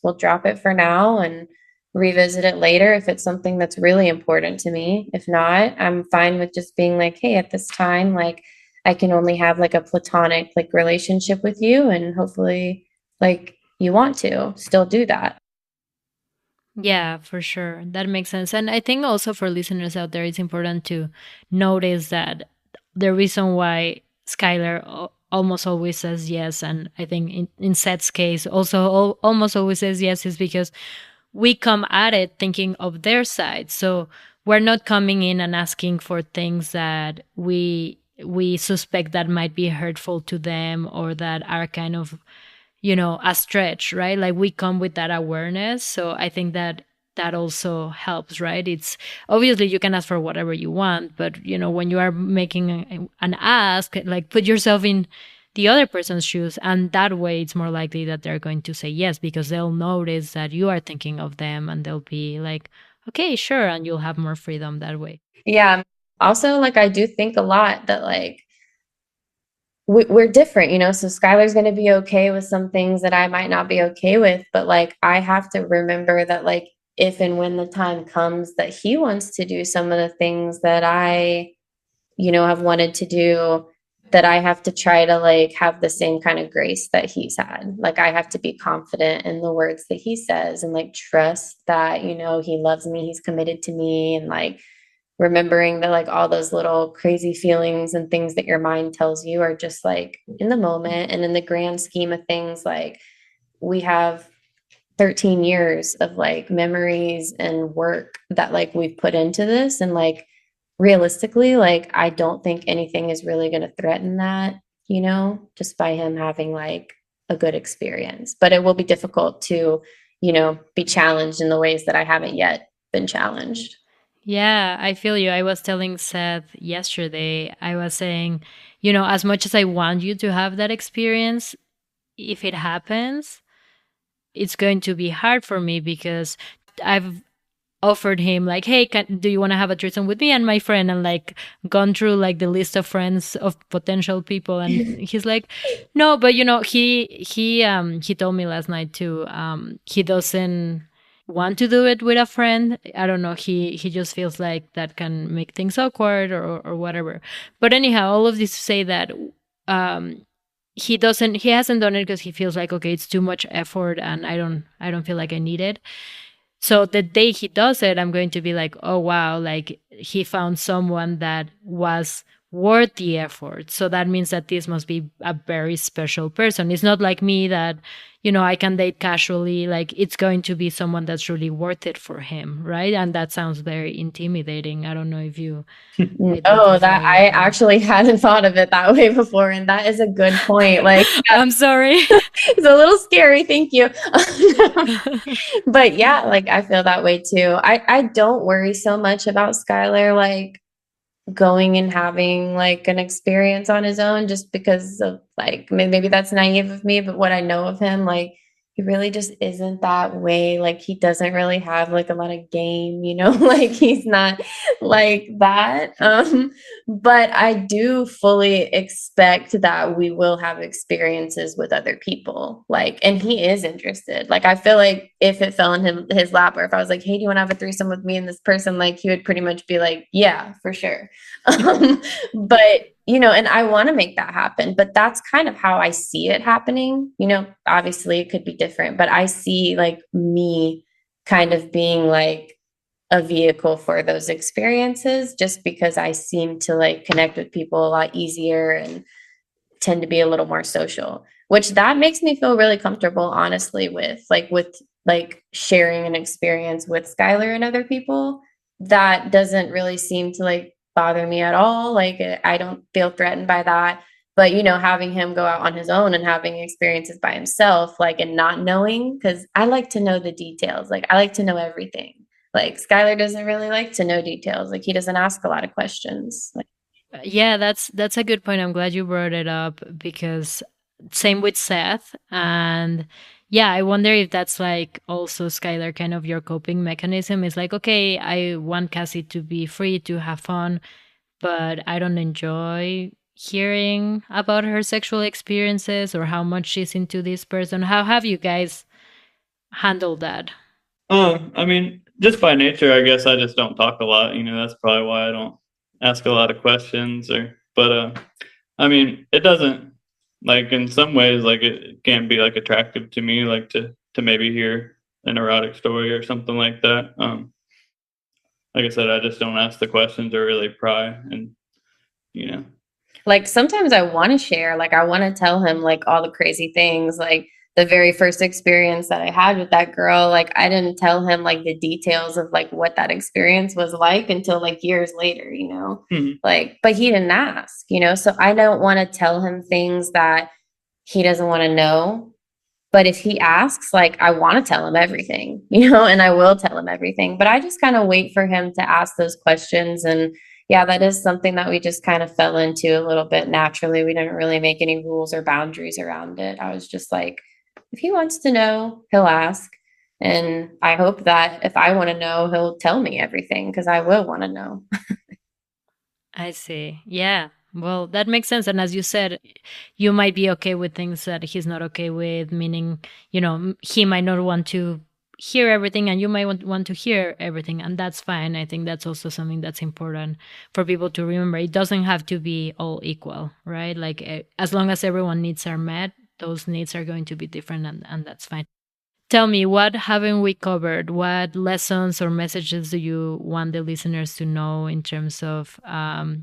A: we'll drop it for now and revisit it later if it's something that's really important to me. If not, I'm fine with just being like, hey, at this time, like I can only have like a platonic like relationship with you, and hopefully like you want to still do that.
B: Yeah, for sure. That makes sense. And I think also for listeners out there, it's important to notice that the reason why Schuyler almost always says yes, and I think in Seth's case also almost always says yes, is because we come at it thinking of their side. So we're not coming in and asking for things that we suspect that might be hurtful to them, or that are kind of, a stretch, right? Like we come with that awareness. So I think that that also helps, right? It's obviously you can ask for whatever you want, but when you are making an ask, like put yourself in the other person's shoes, and that way it's more likely that they're going to say yes, because they'll notice that you are thinking of them, and they'll be like, okay, sure, and you'll have more freedom that way.
A: Yeah. Also, like I do think a lot that like we're different, so Schuyler's going to be okay with some things that I might not be okay with, but like I have to remember that like if and when the time comes that he wants to do some of the things that I have wanted to do, that I have to try to like have the same kind of grace that he's had. Like I have to be confident in the words that he says and like trust that, he loves me, he's committed to me, and like remembering that like all those little crazy feelings and things that your mind tells you are just like in the moment, and in the grand scheme of things, like we have 13 years of like memories and work that like we've put into this, and like realistically, like I don't think anything is really going to threaten that, just by him having like a good experience. But it will be difficult to, be challenged in the ways that I haven't yet been challenged.
B: Yeah, I feel you. I was telling Seth yesterday, I was saying, as much as I want you to have that experience, if it happens, it's going to be hard for me because I've offered him like, hey, do you want to have a threesome with me and my friend, and like gone through like the list of friends of potential people, and he's like, no, but he told me last night too, he doesn't want to do it with a friend. I don't know, he just feels like that can make things awkward or whatever. But anyhow, all of this to say that um he hasn't done it because he feels like, okay, it's too much effort and I don't feel like I need it. So the day he does it, I'm going to be like, oh, wow, like he found someone that was worth the effort. So that means that this must be a very special person. It's not like me that, I can date casually. Like it's going to be someone that's really worth it for him. Right. And that sounds very intimidating. I don't know if you made that
A: Oh, that
B: before.
A: I actually hadn't thought of it that way before. And that is a good point. Like,
B: I'm sorry.
A: it's a little scary. Thank you. But yeah, like I feel that way too. I don't worry so much about Skylar like going and having like an experience on his own, just because of like maybe that's naive of me, but what I know of him, like he really just isn't that way. Like he doesn't really have like a lot of game, like he's not like that. But I do fully expect that we will have experiences with other people. Like, and he is interested. Like I feel like if it fell in his lap, or if I was like, hey, do you want to have a threesome with me and this person, like he would pretty much be like, yeah, for sure. But and I want to make that happen, but that's kind of how I see it happening. Obviously it could be different, but I see like me kind of being like a vehicle for those experiences, just because I seem to like connect with people a lot easier and tend to be a little more social, which that makes me feel really comfortable, honestly, with sharing an experience with Skylar and other people. That doesn't really seem to like bother me at all. Like I don't feel threatened by that. But having him go out on his own and having experiences by himself, like, and not knowing, because I like to know the details. Like I like to know everything. Like Skylar doesn't really like to know details. Like he doesn't ask a lot of questions. Like,
B: Yeah, that's a good point. I'm glad you brought it up because same with Seth. And yeah, I wonder if that's like also Skylar kind of your coping mechanism is like, okay, I want Cassie to be free to have fun, but I don't enjoy hearing about her sexual experiences or how much she's into this person. How have you guys handled that?
C: I mean, just by nature, I guess I just don't talk a lot. That's probably why I don't ask a lot of questions. But I mean, it doesn't, like, in some ways, like it can be like attractive to me, like to maybe hear an erotic story or something like that. Like I said, I just don't ask the questions or really pry, and you know.
A: like sometimes I want to share, like I want to tell him like all the crazy things, like the very first experience that I had with that girl, like I didn't tell him like the details of like what that experience was like until like years later,
C: Mhm.
A: like, but he didn't ask, so I don't want to tell him things that he doesn't want to know. But if he asks, like I want to tell him everything, and I will tell him everything. But I just kind of wait for him to ask those questions. And yeah, that is something that we just kind of fell into a little bit naturally. We didn't really make any rules or boundaries around it. I was just like, if he wants to know, he'll ask. And I hope that if I want to know, he'll tell me everything, because I will want to know.
B: I see. Yeah. Well, that makes sense. And as you said, you might be okay with things that he's not okay with, meaning, he might not want to hear everything, and you might want to hear everything, and that's fine. I think that's also something that's important for people to remember. It doesn't have to be all equal, right? Like as long as everyone needs are met, those needs are going to be different, and that's fine. Tell me, what haven't we covered? What lessons or messages do you want the listeners to know in terms of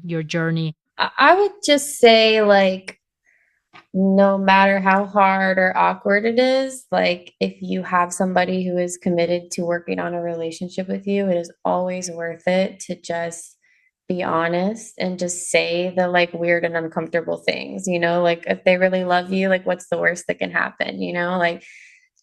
B: your journey?
A: I would just say, like, no matter how hard or awkward it is, like, if you have somebody who is committed to working on a relationship with you, it is always worth it to just be honest and just say the, like, weird and uncomfortable things, like, if they really love you, like, what's the worst that can happen, like,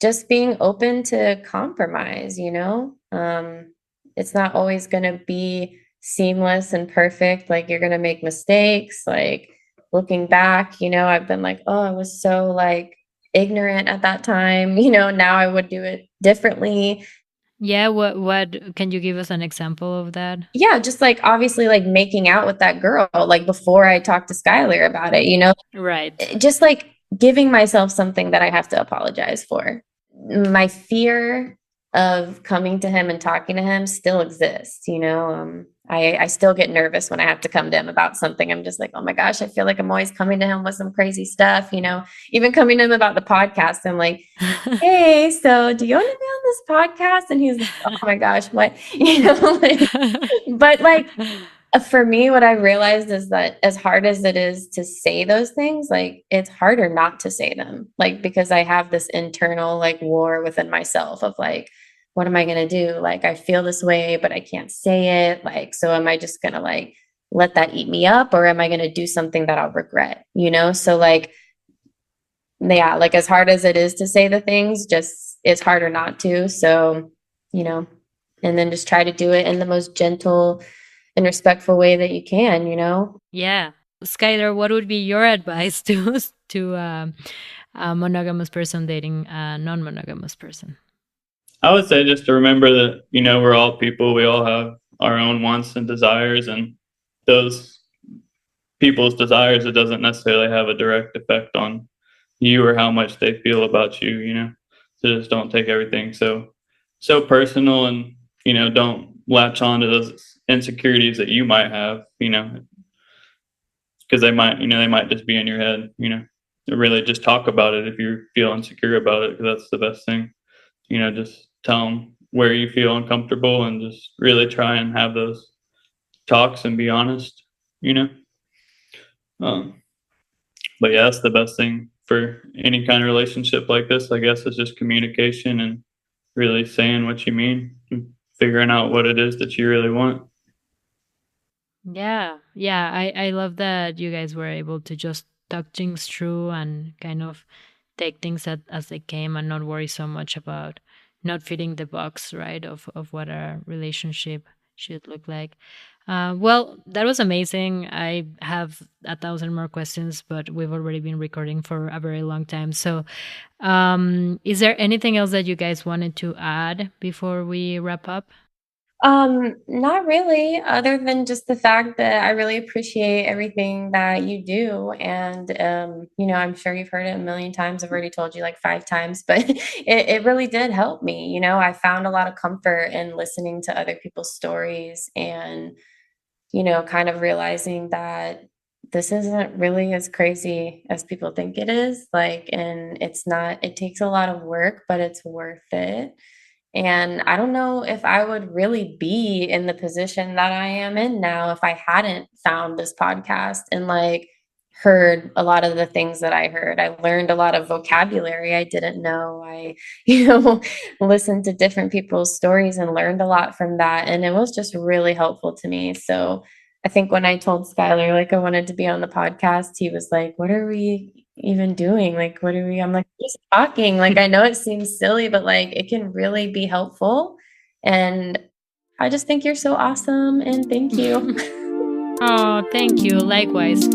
A: just being open to compromise, it's not always going to be seamless and perfect. Like, you're going to make mistakes. Like, looking back, I've been like, oh, I was so, like, ignorant at that time. Now I would do it differently.
B: Yeah, what can you give us an example of that?
A: Yeah, just, like, obviously, like, making out with that girl, like, before I talked to Schuyler about it,
B: Right.
A: just, like, giving myself something that I have to apologize for. My fear of coming to him and talking to him still exists. I still get nervous when I have to come to him about something. I'm just like, oh my gosh, I feel like I'm always coming to him with some crazy stuff. Even coming to him about the podcast, I'm like, hey, so do you want to be on this podcast? And he's like, oh my gosh, what? But, like, for me, what I realized is that as hard as it is to say those things, like, it's harder not to say them, like, because I have this internal, like, war within myself of, like, what am I going to do? Like, I feel this way, but I can't say it. Like, so am I just going to, like, let that eat me up, or am I going to do something that I'll regret, So, like, yeah, like, as hard as it is to say the things, just it's harder not to. So, and then just try to do it in the most gentle and respectful way that you can,
B: Yeah. Schuyler, what would be your advice to a monogamous person dating a non-monogamous person?
C: I would say just to remember that, we're all people. We all have our own wants and desires, and those people's desires, it doesn't necessarily have a direct effect on you or how much they feel about you. So just don't take everything so personal, and, don't latch on to those insecurities that you might have, because they might just be in your head, really just talk about it if you feel insecure about it, because that's the best thing. Just tell them where you feel uncomfortable and just really try and have those talks and be honest, you know? Um, but yeah, that's the best thing for any kind of relationship like this, I guess, is just communication and really saying what you mean, and figuring out what it is that you really want.
B: Yeah. Yeah. I love that you guys were able to just talk things through and kind of take things as they came and not worry so much about not fitting the box, right, of what a relationship should look like. Well, that was amazing. I have 1,000 more questions, but we've already been recording for a very long time. So, is there anything else that you guys wanted to add before we wrap up?
A: Not really, other than just the fact that I really appreciate everything that you do. And, I'm sure you've heard it a million times. I've already told you like 5 times, but it really did help me. I found a lot of comfort in listening to other people's stories and, kind of realizing that this isn't really as crazy as people think it is. Like, and it's not, it takes a lot of work, but it's worth it. And I don't know if I would really be in the position that I am in now if I hadn't found this podcast and, like, heard a lot of the things that I heard. I learned a lot of vocabulary I didn't know. I, listened to different people's stories and learned a lot from that. And it was just really helpful to me. So I think when I told Schuyler, like, I wanted to be on the podcast, he was like, what are we even doing? Like, what are we? I'm like, just talking. Like, I know it seems silly, but, like, it can really be helpful. And I just think you're so awesome. And thank you.
B: Oh, thank you. Likewise.